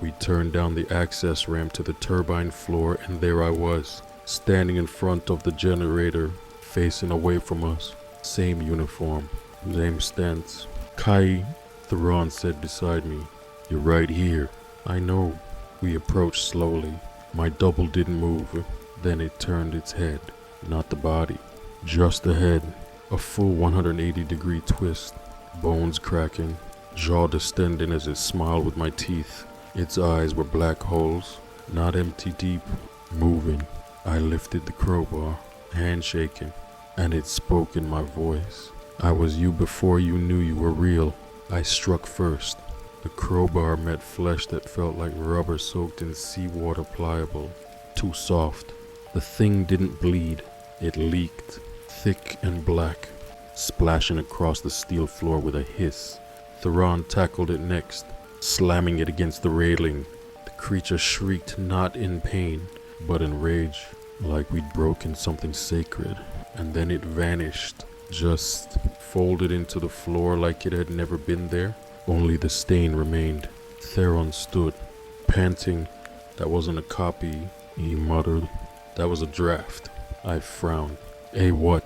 We turned down the access ramp to the turbine floor, and there I was, standing in front of the generator, facing away from us. Same uniform, same stance. "Kai," Theron said beside me. "You're right here." "I know." We approached slowly. My double didn't move. Then it turned its head. Not the body, just the head. A full 180-degree twist. Bones cracking, jaw distending as it smiled with my teeth. Its eyes were black holes, not empty deep, moving. I lifted the crowbar, hand shaking, and it spoke in my voice. "I was you before you knew you were real." I struck first. The crowbar met flesh that felt like rubber soaked in seawater, pliable, too soft. The thing didn't bleed. It leaked, thick and black, splashing across the steel floor with a hiss. Theron tackled it next, slamming it against the railing. The creature shrieked, not in pain, but in rage, like we'd broken something sacred. And then it vanished, just folded into the floor like it had never been there. Only the stain remained. Theron stood, panting. "That wasn't a copy," he muttered. "That was a draft." I frowned. What?"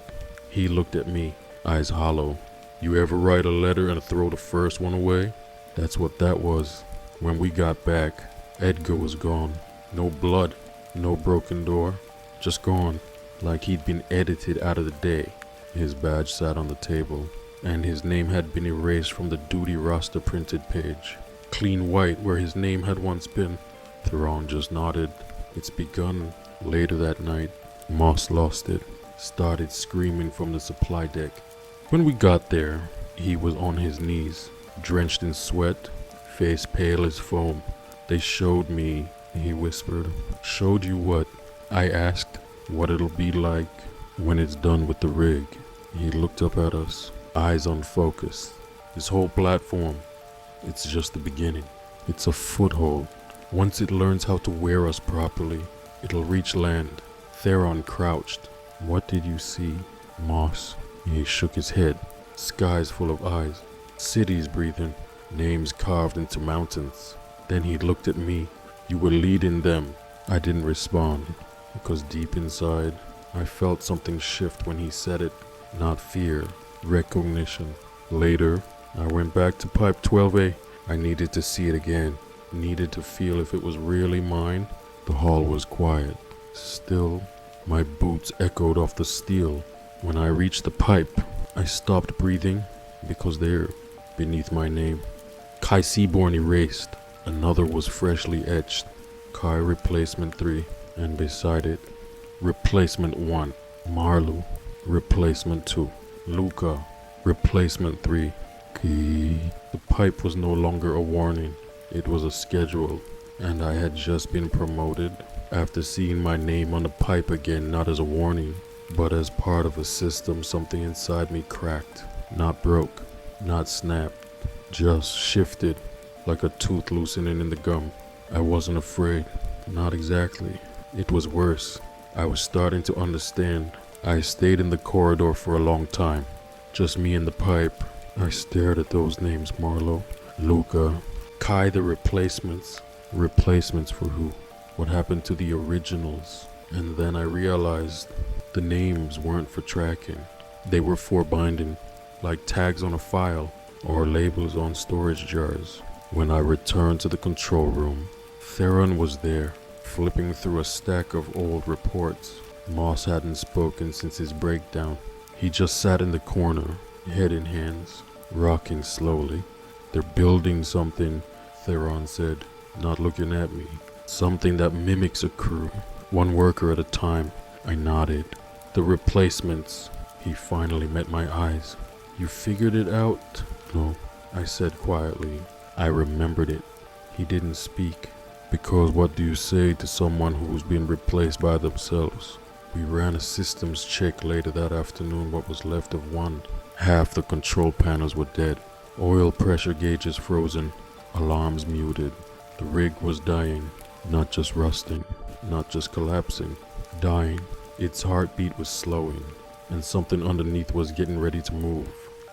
He looked at me, eyes hollow. "You ever write a letter and throw the first one away?" That's what that was. When we got back, Edgar was gone. No blood, no broken door, just gone, like he'd been edited out of the day. His badge sat on the table, and his name had been erased from the duty roster printed page. Clean white where his name had once been. Theron just nodded. "It's begun." Later that night, Moss lost it, started screaming from the supply deck. When we got there, he was on his knees, drenched in sweat, face pale as foam. "They showed me," he whispered. "Showed you what?" I asked. "What it'll be like when it's done with the rig." He looked up at us, eyes unfocused. "This whole platform, it's just the beginning. It's a foothold. Once it learns how to wear us properly, it'll reach land." Theron crouched. "What did you see?" "Moss." He shook his head. "Skies full of eyes. Cities breathing. Names carved into mountains." Then he looked at me. "You were leading them." I didn't respond, because deep inside, I felt something shift when he said it. Not fear, recognition. Later, I went back to pipe 12A. I needed to see it again. Needed to feel if it was really mine. The hall was quiet. Still, my boots echoed off the steel. When I reached the pipe, I stopped breathing. because there, beneath my name, Kai Seaborn erased, another was freshly etched, Kai Replacement 3, and beside it, Replacement 1, Marlu, Replacement 2, Luca, Replacement 3, Key. The pipe was no longer a warning, it was a schedule, and I had just been promoted after seeing my name on the pipe again, not as a warning, but as part of a system. Something inside me cracked, not broke, not snapped, just shifted like a tooth loosening in the gum. I wasn't afraid, not exactly. It was worse. I was starting to understand. I stayed in the corridor for a long time, just me and the pipe. I stared at those names, Marlo, Luca, Kai. The replacements. Replacements for who? What happened to the originals? And then I realized the names weren't for tracking. They were for binding, like tags on a file or labels on storage jars. When I returned to the control room, Theron was there, flipping through a stack of old reports. Moss hadn't spoken since his breakdown. He just sat in the corner, head in hands, rocking slowly. "They're building something," Theron said, not looking at me. "Something that mimics a crew, one worker at a time." I nodded. "The replacements." He finally met my eyes. "You figured it out?" "No," I said quietly. I remembered it. He didn't speak. "Because what do you say to someone who's been replaced by themselves?" We ran a systems check later that afternoon. What was left of one. Half the control panels were dead. Oil pressure gauges frozen. Alarms muted. The rig was dying. Not just rusting. Not just collapsing. Dying. Its heartbeat was slowing. And something underneath was getting ready to move.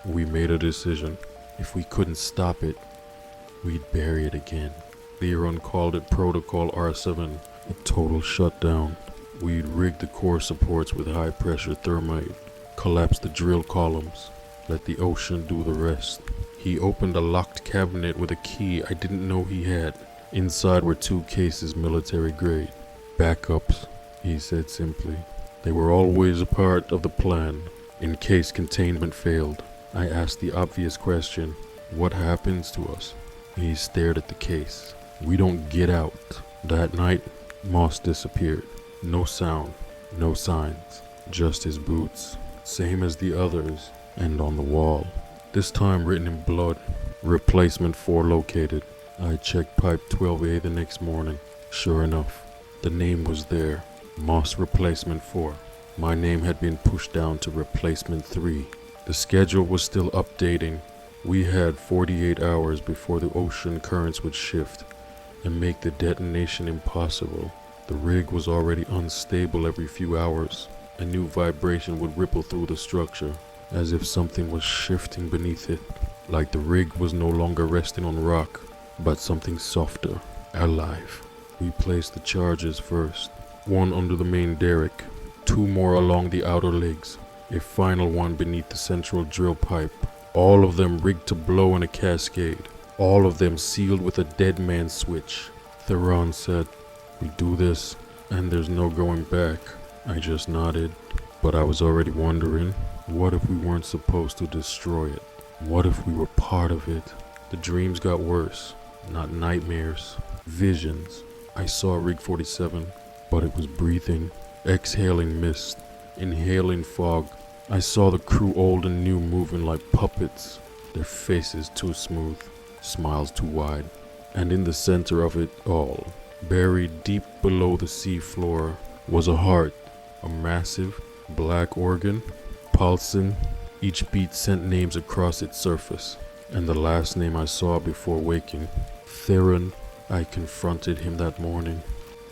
We made a decision. If we couldn't stop it, we'd bury it again. Theron called it Protocol R7, a total shutdown. We'd rig the core supports with high-pressure thermite, collapse the drill columns, let the ocean do the rest. He opened a locked cabinet with a key I didn't know he had. Inside were 2 cases, military grade. "Backups," he said simply. "They were always a part of the plan, in case containment failed." I asked the obvious question, "What happens to us?" He stared at the case. "We don't get out." That night, Moss disappeared. No sound, no signs, just his boots, same as the others, and on the wall, this time written in blood, "Replacement 4 located." I checked pipe 12A the next morning. Sure enough, the name was there, Moss Replacement 4. My name had been pushed down to Replacement 3. The schedule was still updating. We had 48 hours before the ocean currents would shift and make the detonation impossible. The rig was already unstable every few hours. A new vibration would ripple through the structure, as if something was shifting beneath it. Like the rig was no longer resting on rock, but something softer, alive. We placed the charges first. 1 under the main derrick, 2 more along the outer legs, a final one beneath the central drill pipe. All of them rigged to blow in a cascade. All of them sealed with a dead man switch. Theron said, "We do this, and there's no going back." I just nodded, but I was already wondering, what if we weren't supposed to destroy it? What if we were part of it? The dreams got worse, not nightmares, visions. I saw Rig 47, but it was breathing, exhaling mist, inhaling fog. I saw the crew old and new moving like puppets, their faces too smooth, smiles too wide. And in the center of it all, buried deep below the sea floor, was a heart, a massive black organ, pulsing. Each beat sent names across its surface, and the last name I saw before waking, Theron. I confronted him that morning.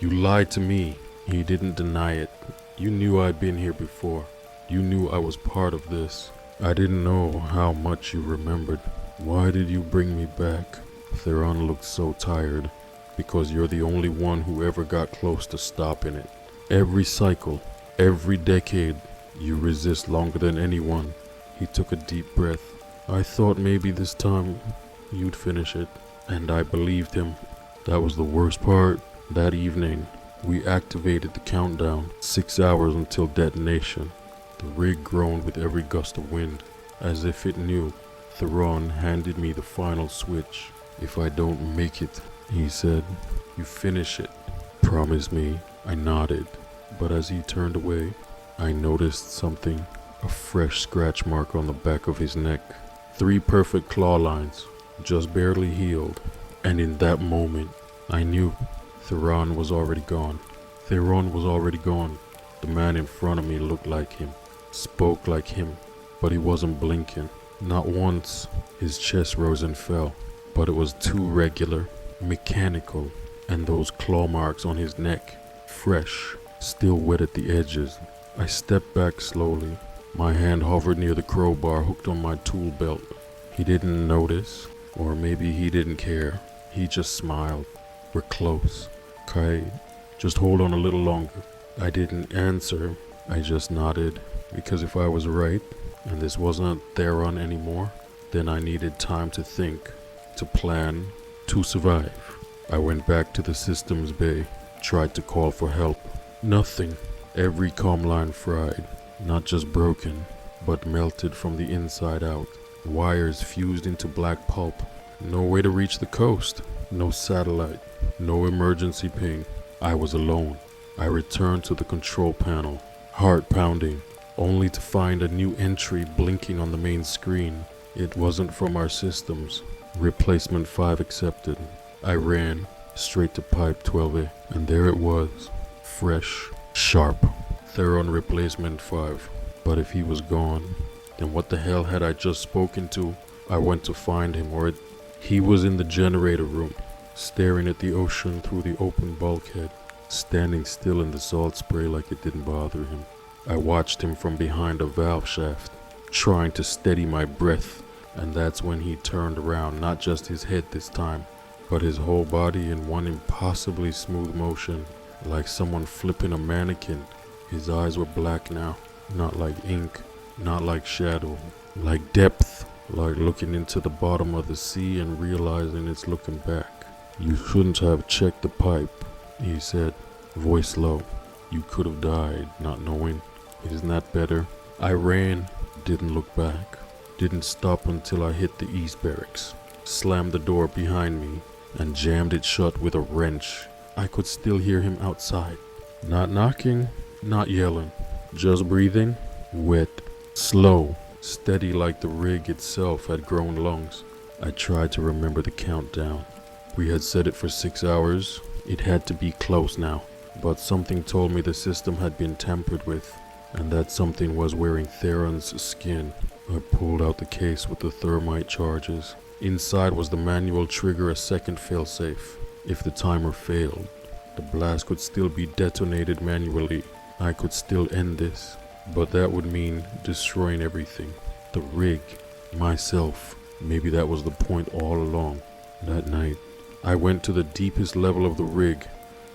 "You lied to me." He didn't deny it. "You knew I'd been here before. You knew I was part of this. I didn't know how much you remembered. Why did you bring me back?" Theron looked so tired. "Because you're the only one who ever got close to stopping it. Every cycle, every decade, you resist longer than anyone." He took a deep breath. "I thought maybe this time you'd finish it." And I believed him. That was the worst part. That evening, we activated the countdown. 6 hours until detonation. The rig groaned with every gust of wind, as if it knew Theron handed me the final switch. "If I don't make it," he said, "you finish it. Promise me." I nodded, but as he turned away, I noticed something. A fresh scratch mark on the back of his neck. 3 perfect claw lines, just barely healed. And in that moment, I knew Theron was already gone. Theron was already gone. The man in front of me looked like him, spoke like him, but he wasn't blinking. Not once. His chest rose and fell, but it was too regular, mechanical, and those claw marks on his neck, fresh, still wet at the edges. I stepped back slowly. My hand hovered near the crowbar hooked on my tool belt. He didn't notice, or maybe he didn't care. He just smiled. "We're close. Kaid, just hold on a little longer." I didn't answer. I just nodded, because if I was right, and this wasn't Theron anymore, then I needed time to think, to plan, to survive. I went back to the systems bay, tried to call for help. Nothing. Every comm line fried, not just broken, but melted from the inside out. Wires fused into black pulp. No way to reach the coast. No satellite. No emergency ping. I was alone. I returned to the control panel, heart pounding, only to find a new entry blinking on the main screen. It wasn't from our systems. Replacement 5 accepted. I ran straight to pipe 12A, and there it was. Fresh, sharp. Theron replacement 5. But if he was gone, then what the hell had I just spoken to? I went to find him, he was in the generator room, staring at the ocean through the open bulkhead, standing still in the salt spray like it didn't bother him. I watched him from behind a valve shaft, trying to steady my breath, and that's when he turned around, not just his head this time, but his whole body in one impossibly smooth motion, like someone flipping a mannequin. His eyes were black now, not like ink, not like shadow, like depth, like looking into the bottom of the sea and realizing it's looking back. "You shouldn't have checked the pipe," he said, voice low. "You could have died not knowing. Isn't that better?" I ran, didn't look back, didn't stop until I hit the east barracks, slammed the door behind me, and jammed it shut with a wrench. I could still hear him outside. Not knocking, not yelling, just breathing, wet, slow, steady like the rig itself had grown lungs. I tried to remember the countdown. We had set it for 6 hours. It had to be close now, but something told me the system had been tampered with, and that something was wearing Theron's skin. I pulled out the case with the thermite charges. Inside was the manual trigger a second failsafe. If the timer failed, the blast could still be detonated manually. I could still end this, but that would mean destroying everything. The rig, myself. Maybe that was the point all along. That night, I went to the deepest level of the rig,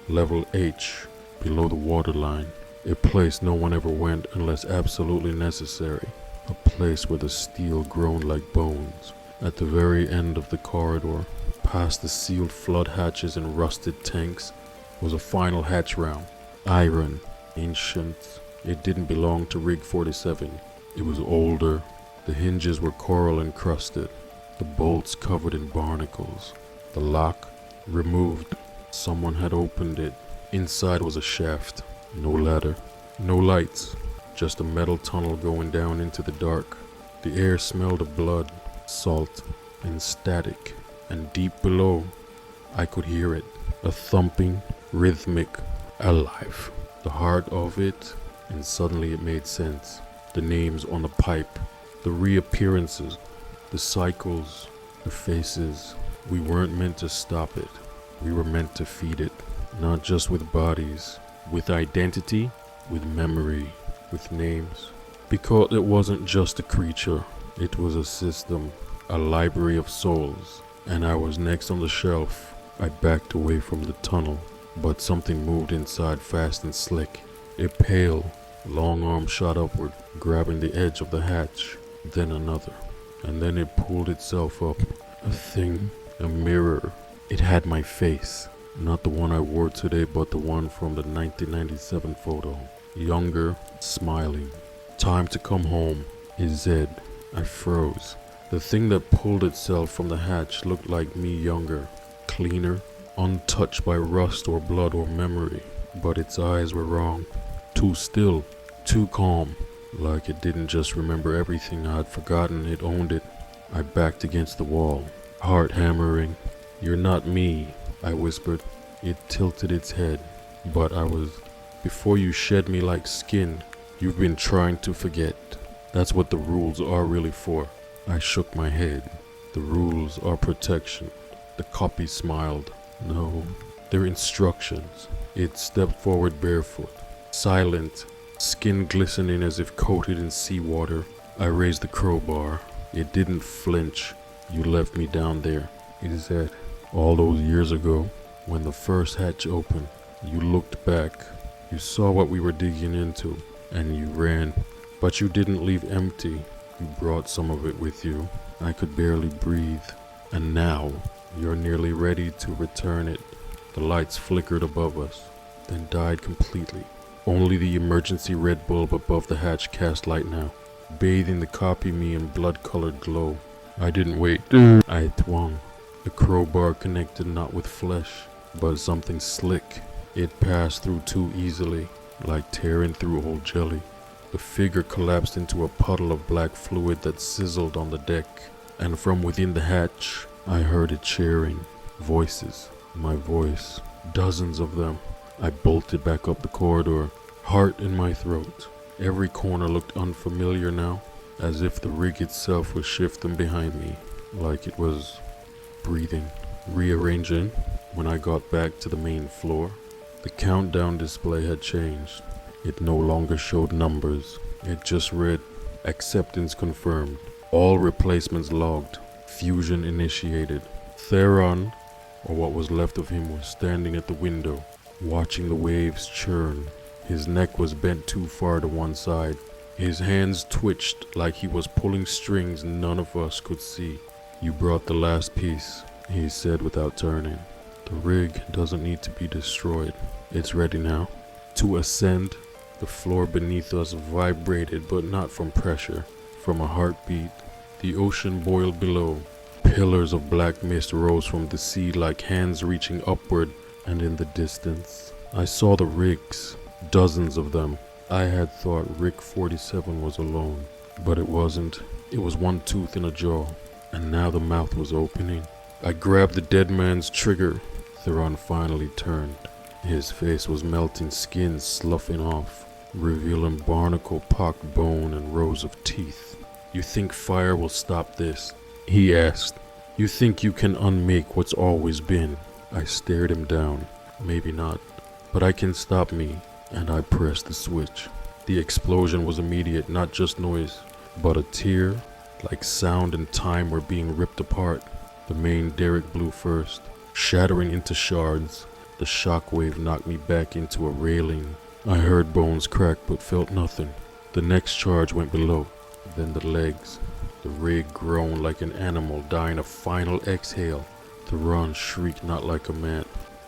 level H, below the waterline. A place no one ever went unless absolutely necessary. A place where the steel groaned like bones. At the very end of the corridor, past the sealed flood hatches and rusted tanks, was a final hatch round. Iron, ancient. It didn't belong to Rig 47. It was older. The hinges were coral encrusted, the bolts covered in barnacles. The lock removed. Someone had opened it. Inside was a shaft. No ladder, no lights, just a metal tunnel going down into the dark. The air smelled of blood, salt, and static, and deep below, I could hear it, a thumping, rhythmic, alive. The heart of it, and suddenly it made sense. The names on the pipe, the reappearances, the cycles, the faces. We weren't meant to stop it. We were meant to feed it, not just with bodies, with identity, with memory, with names. Because it wasn't just a creature, it was a system, a library of souls. And I was next on the shelf. I backed away from the tunnel, but something moved inside fast and slick. A pale, long arm shot upward, grabbing the edge of the hatch, then another. And then it pulled itself up. A thing, a mirror. It had my face. Not the one I wore today, but the one from the 1997 photo. Younger, smiling. "Time to come home," it said. I froze. The thing that pulled itself from the hatch looked like me younger, cleaner, untouched by rust or blood or memory. But its eyes were wrong. Too still, too calm. Like it didn't just remember everything I had forgotten, it owned it. I backed against the wall, heart hammering. "You're not me," I whispered. It tilted its head. "But I was. Before you shed me like skin, you've been trying to forget. That's what the rules are really for." I shook my head. "The rules are protection." The copy smiled. "No, they're instructions." It stepped forward barefoot, silent, skin glistening as if coated in seawater. I raised the crowbar. It didn't flinch. "You left me down there," it said. "All those years ago, when the first hatch opened, you looked back. You saw what we were digging into, and you ran. But you didn't leave empty. You brought some of it with you." I could barely breathe. "And now, you're nearly ready to return it." The lights flickered above us, then died completely. Only the emergency red bulb above the hatch cast light now, bathing the copy me in blood-colored glow. I didn't wait. I twung. The crowbar connected not with flesh, but something slick. It passed through too easily, like tearing through old jelly. The figure collapsed into a puddle of black fluid that sizzled on the deck, and from within the hatch, I heard it cheering. Voices. My voice. Dozens of them. I bolted back up the corridor, heart in my throat. Every corner looked unfamiliar now, as if the rig itself was shifting behind me, like it was breathing, rearranging. When I got back to the main floor, the countdown display had changed. It no longer showed numbers. It just read, "Acceptance confirmed. All replacements logged. Fusion initiated." Theron, or what was left of him, was standing at the window, watching the waves churn. His neck was bent too far to one side. His hands twitched like he was pulling strings none of us could see. "You brought the last piece," he said without turning. "The rig doesn't need to be destroyed. It's ready now." To ascend, the floor beneath us vibrated, but not from pressure, from a heartbeat. The ocean boiled below. Pillars of black mist rose from the sea like hands reaching upward, and in the distance, I saw the rigs, dozens of them. I had thought Rig 47 was alone, but it wasn't. It was one tooth in a jaw, and now the mouth was opening. I grabbed the dead man's trigger. Theron finally turned. His face was melting skin sloughing off, revealing barnacle-pocked bone and rows of teeth. "You think fire will stop this?" he asked. "You think you can unmake what's always been?" I stared him down. "Maybe not, but I can stop me," and I pressed the switch. The explosion was immediate, not just noise, but a tear, like sound and time were being ripped apart. The main derrick blew first, shattering into shards. The shockwave knocked me back into a railing. I heard bones crack but felt nothing. The next charge went below, then the legs. The rig groaned like an animal dying a final exhale. The run shrieked not like a man,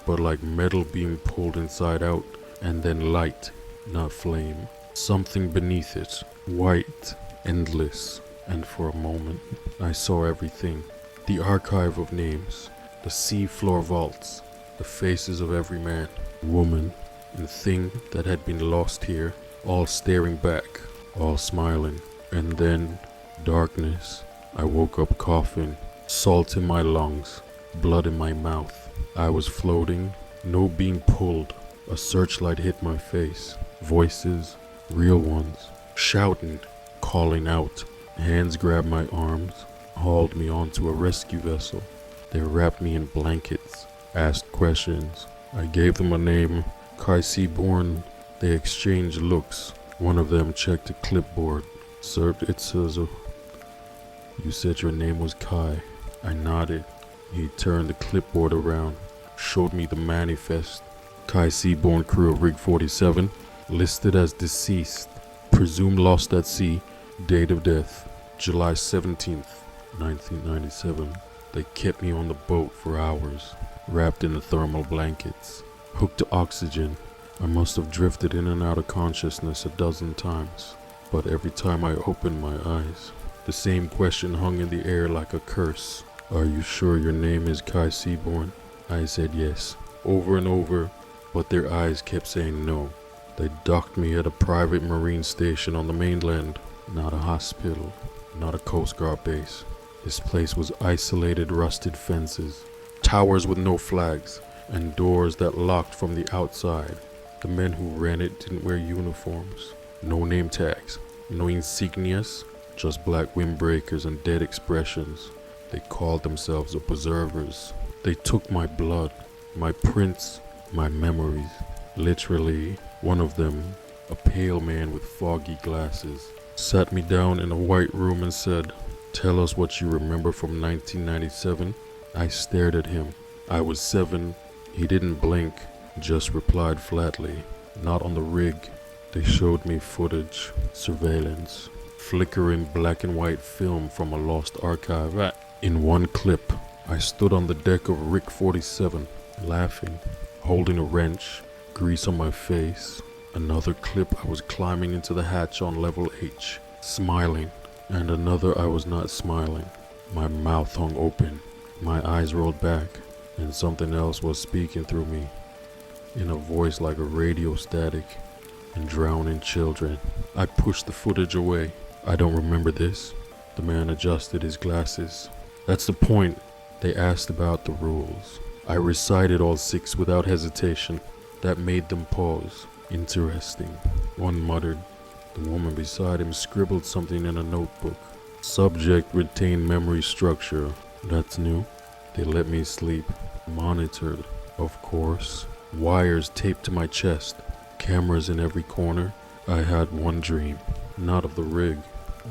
but like metal being pulled inside out, and then light, not flame. Something beneath it, white, endless, and for a moment, I saw everything. The archive of names, the sea floor vaults, the faces of every man, woman, and thing that had been lost here, all staring back, all smiling. And then, darkness. I woke up coughing, salt in my lungs, blood in my mouth. I was floating, no being pulled. A searchlight hit my face. Voices, real ones, shouting, calling out. Hands grabbed my arms, hauled me onto a rescue vessel. They wrapped me in blankets, asked questions. I gave them a name, Kai Seaborn. They exchanged looks. One of them checked a clipboard. "Sir, it says, you said your name was Kai." I nodded. He turned the clipboard around, showed me the manifest. Kai Seaborn, crew of Rig 47, listed as deceased, presumed lost at sea, date of death, July 17th, 1997. They kept me on the boat for hours, wrapped in the thermal blankets, hooked to oxygen. I must have drifted in and out of consciousness a dozen times, but every time I opened my eyes, The same question hung in the air like a curse. Are you sure your name is Kai Seaborn? I said yes, over and over, but their eyes kept saying no. They docked me at a private marine station on the mainland, not a hospital, not a Coast Guard base. This place was isolated, rusted fences, towers with no flags, and doors that locked from the outside. The men who ran it didn't wear uniforms, no name tags, no insignias, just black windbreakers and dead expressions. They called themselves observers. They took my blood, my prints, my memories. Literally, one of them, a pale man with foggy glasses, sat me down in a white room and said, "Tell us what you remember from 1997. I stared at him. I was 7. He didn't blink, just replied flatly, "Not on the rig." They showed me footage, surveillance, flickering black and white film from a lost archive. In one clip, I stood on the deck of Rig 47, laughing, holding a wrench, grease on my face. Another clip, I was climbing into the hatch on level H, smiling. And another, I was not smiling. My mouth hung open, my eyes rolled back, and something else was speaking through me, in a voice like a radio static, and drowning children. I pushed the footage away. I don't remember this. The man adjusted his glasses. That's the point. They asked about the rules. I recited all 6 without hesitation. That made them pause. Interesting. One muttered. The woman beside him scribbled something in a notebook. Subject retained memory structure. That's new. They let me sleep. Monitored, of course. Wires taped to my chest. Cameras in every corner. I had one dream. Not of the rig.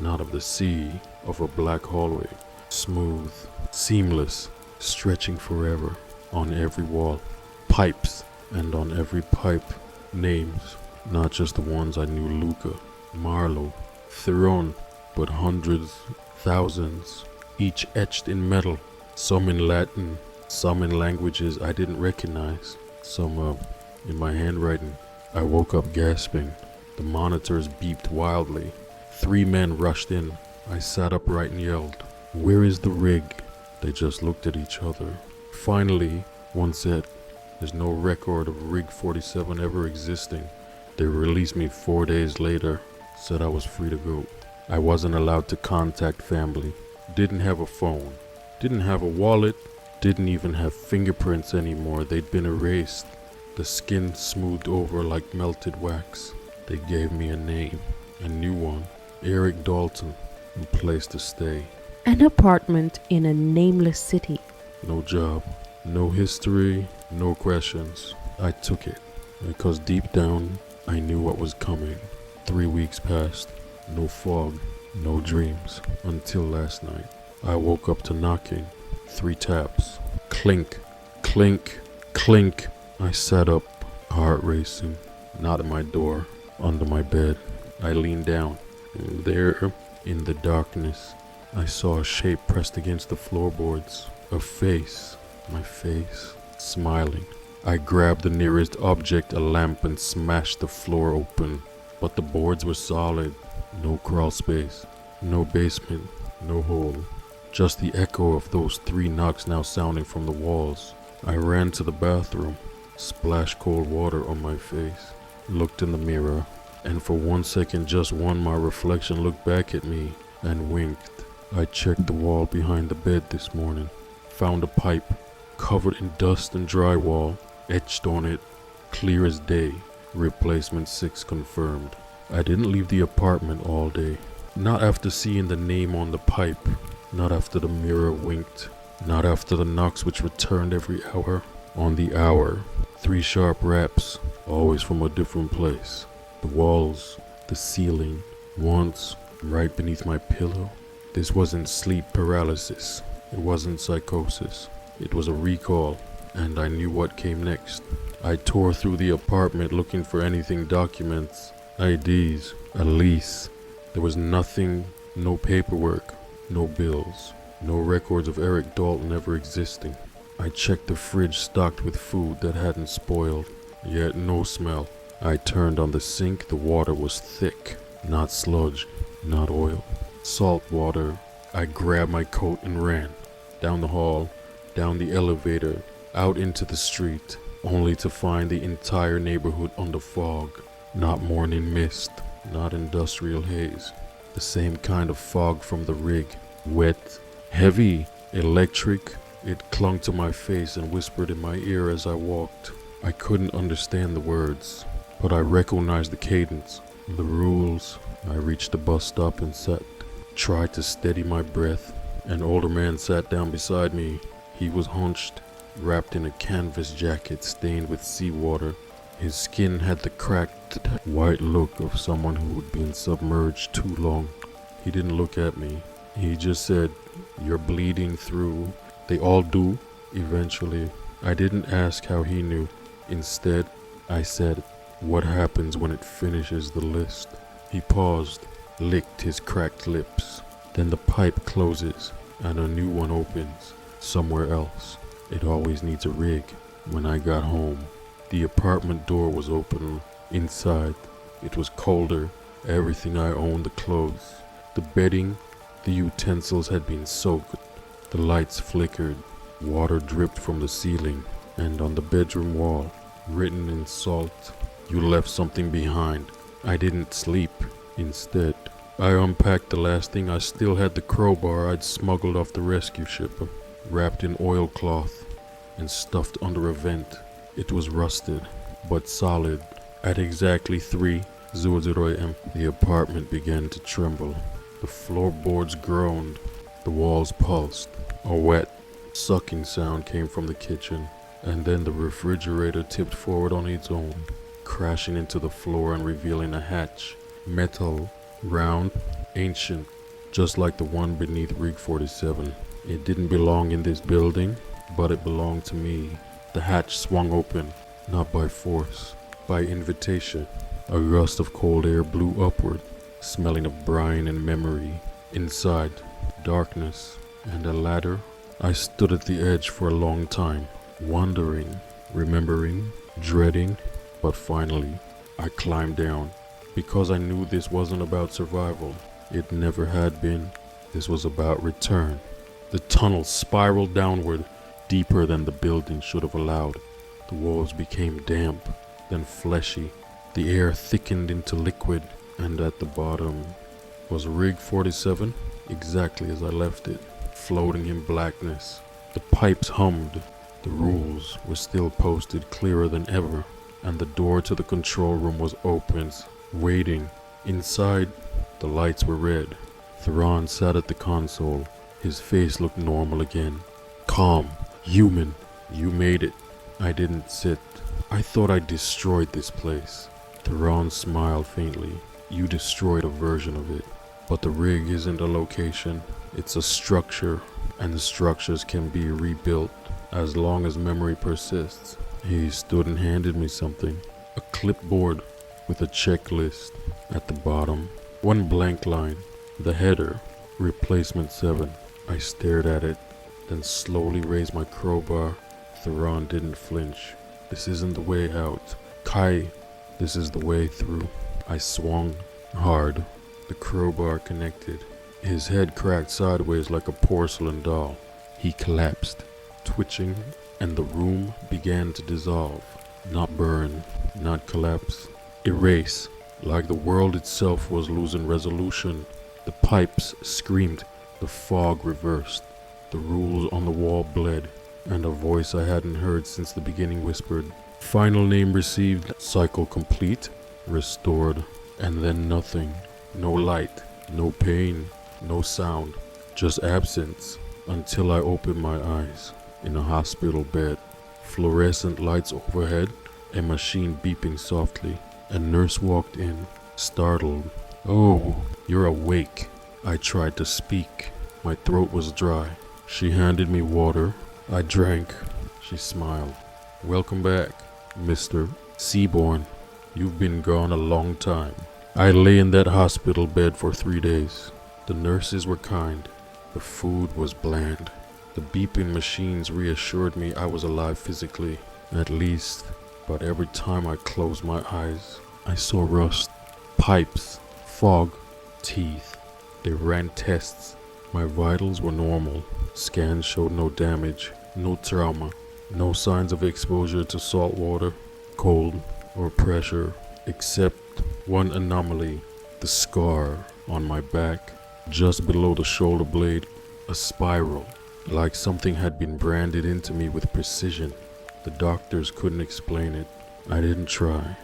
Not of the sea. Of a black hallway. Smooth. Seamless. Stretching forever. On every wall. Pipes. And on every pipe. Names. Not just the ones I knew. Luca. Marlowe. Theron. But hundreds. Thousands. Each etched in metal. Some in Latin. Some in languages I didn't recognize. Some in my handwriting. I woke up gasping. The monitors beeped wildly. 3 men rushed in. I sat upright and yelled, "Where is the rig?" They just looked at each other. Finally, one said, "There's no record of Rig 47 ever existing." They released me 4 days later, said I was free to go. I wasn't allowed to contact family, didn't have a phone, didn't have a wallet, didn't even have fingerprints anymore. They'd been erased, the skin smoothed over like melted wax. They gave me a name, a new one, Eric Dalton, a place to stay. An apartment in a nameless city. No job, no history, no questions. I took it, because deep down, I knew what was coming. 3 weeks passed, no fog, no dreams, until last night. I woke up to knocking, 3 taps, clink, clink, clink. I sat up, heart racing, not at my door, under my bed. I leaned down, and there, in the darkness, I saw a shape pressed against the floorboards. A face, my face, smiling. I grabbed the nearest object, a lamp, and smashed the floor open. But the boards were solid. No crawl space, no basement, no hole. Just the echo of those 3 knocks now sounding from the walls. I ran to the bathroom, splashed cold water on my face, looked in the mirror, and for 1 second, just one, my reflection looked back at me and winked. I checked the wall behind the bed this morning, found a pipe covered in dust and drywall, etched on it, clear as day, replacement 6 confirmed. I didn't leave the apartment all day, not after seeing the name on the pipe, not after the mirror winked, not after the knocks which returned every hour. On the hour, 3 sharp raps, always from a different place. The walls, the ceiling, once right beneath my pillow. This wasn't sleep paralysis, it wasn't psychosis, it was a recall, and I knew what came next. I tore through the apartment looking for anything, documents, IDs, a lease. There was nothing, no paperwork, no bills, no records of Eric Dalton ever existing. I checked the fridge stocked with food that hadn't spoiled, yet no smell. I turned on the sink, the water was thick, not sludge, not oil. Salt water. I grabbed my coat and ran. Down the hall, down the elevator, out into the street, only to find the entire neighborhood under fog. Not morning mist, not industrial haze. The same kind of fog from the rig. Wet, heavy, electric. It clung to my face and whispered in my ear as I walked. I couldn't understand the words, but I recognized the cadence, the rules. I reached the bus stop and sat, tried to steady my breath. An older man sat down beside me. He was hunched, wrapped in a canvas jacket stained with seawater. His skin had the cracked, white look of someone who had been submerged too long. He didn't look at me. He just said, "You're bleeding through." They all do, eventually. I didn't ask how he knew. Instead, I said, "What happens when it finishes the list?" He paused, licked his cracked lips. Then the pipe closes and a new one opens somewhere else. It always needs a rig. When I got home, the apartment door was open. Inside, it was colder. Everything I owned, the clothes, the bedding, the utensils had been soaked. The lights flickered. Water dripped from the ceiling, and on the bedroom wall, written in salt, "You left something behind." I didn't sleep. Instead, I unpacked the last thing. I still had the crowbar I'd smuggled off the rescue ship, wrapped in oilcloth and stuffed under a vent. It was rusted, but solid. At exactly 3:00 a.m., the apartment began to tremble. The floorboards groaned. The walls pulsed. A wet, sucking sound came from the kitchen, and then the refrigerator tipped forward on its own, crashing into the floor and revealing a hatch. Metal, round, ancient, just like the one beneath Rig 47. It didn't belong in this building, but it belonged to me. The hatch swung open, not by force, by invitation. A gust of cold air blew upward, smelling of brine and memory. Inside, darkness and a ladder. I stood at the edge for a long time, wondering, remembering, dreading, but finally, I climbed down. Because I knew this wasn't about survival. It never had been. This was about return. The tunnel spiraled downward, deeper than the building should have allowed. The walls became damp, then fleshy. The air thickened into liquid, and at the bottom was Rig 47, exactly as I left it, floating in blackness. The pipes hummed. The rules were still posted clearer than ever, and the door to the control room was open, waiting. Inside, the lights were red. Theron sat at the console. His face looked normal again. Calm, human. "You made it." I didn't sit. "I thought I destroyed this place." Theron smiled faintly. "You destroyed a version of it. But the rig isn't a location. It's a structure, and the structures can be rebuilt as long as memory persists." He stood and handed me something. A clipboard with a checklist at the bottom. One blank line. The header, Replacement 7. I stared at it, then slowly raised my crowbar. Theron didn't flinch. "This isn't the way out. Kai, this is the way through." I swung hard. The crowbar connected. His head cracked sideways like a porcelain doll. He collapsed, twitching, and the room began to dissolve. Not burn, not collapse. Erase, like the world itself was losing resolution. The pipes screamed. The fog reversed. The rules on the wall bled, and a voice I hadn't heard since the beginning whispered, "Final name received, cycle complete, restored." And then nothing. No light, no pain, no sound, just absence, until I opened my eyes in a hospital bed. Fluorescent lights overhead, a machine beeping softly. A nurse walked in, startled. "Oh, you're awake." I tried to speak. My throat was dry. She handed me water. I drank. She smiled. "Welcome back, Mr. Seaborn. You've been gone a long time." I lay in that hospital bed for 3 days. The nurses were kind. The food was bland. The beeping machines reassured me I was alive physically, at least. But every time I closed my eyes, I saw rust, pipes, fog, teeth. They ran tests. My vitals were normal. Scans showed no damage, no trauma, no signs of exposure to salt water, cold, or pressure, except one anomaly, the scar on my back, just below the shoulder blade, a spiral, like something had been branded into me with precision. The doctors couldn't explain it. I didn't try,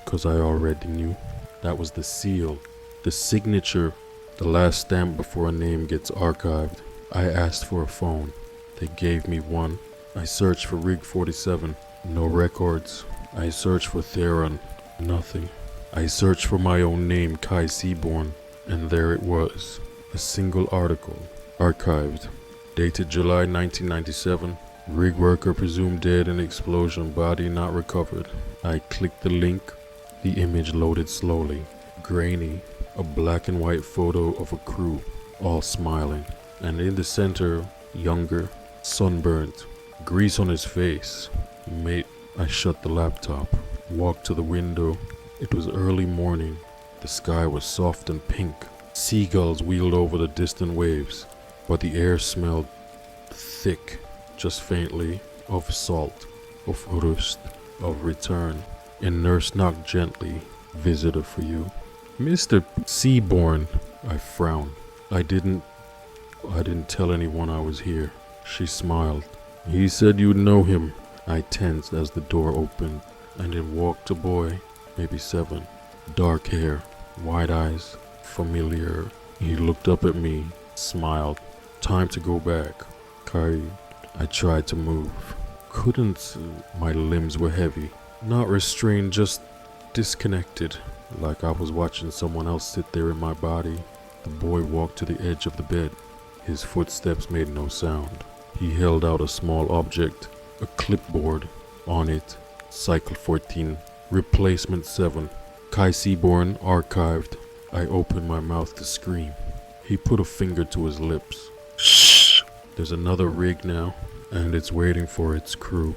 'cause I already knew. That was the seal, the signature, the last stamp before a name gets archived. I asked for a phone. They gave me one. I searched for Rig 47. No records. I searched for Theron. Nothing. I searched for my own name, Kai Seaborn, and there it was. A single article. Archived. Dated July 1997. Rig worker presumed dead in explosion, body not recovered. I clicked the link. The image loaded slowly. Grainy. A black and white photo of a crew, all smiling. And in the center, younger, sunburnt, grease on his face. Mate, I shut the laptop, walked to the window. It was early morning. The sky was soft and pink. Seagulls wheeled over the distant waves, but the air smelled thick, just faintly, of salt, of rust, of return. And nurse knocked gently, visitor for you. Mr. Seaborn, I frowned. I didn't tell anyone I was here. She smiled. He said you'd know him. I tensed as the door opened, and in walked a boy, maybe 7. Dark hair, wide eyes, familiar. He looked up at me, smiled. Time to go back. Kai, I tried to move. Couldn't. My limbs were heavy. Not restrained, just disconnected. Like I was watching someone else sit there in my body. The boy walked to the edge of the bed. His footsteps made no sound. He held out a small object, a clipboard. On it, Cycle 14, Replacement 7, Kai Seaborn archived. I opened my mouth to scream. He put a finger to his lips. Shh! There's another rig now, and it's waiting for its crew.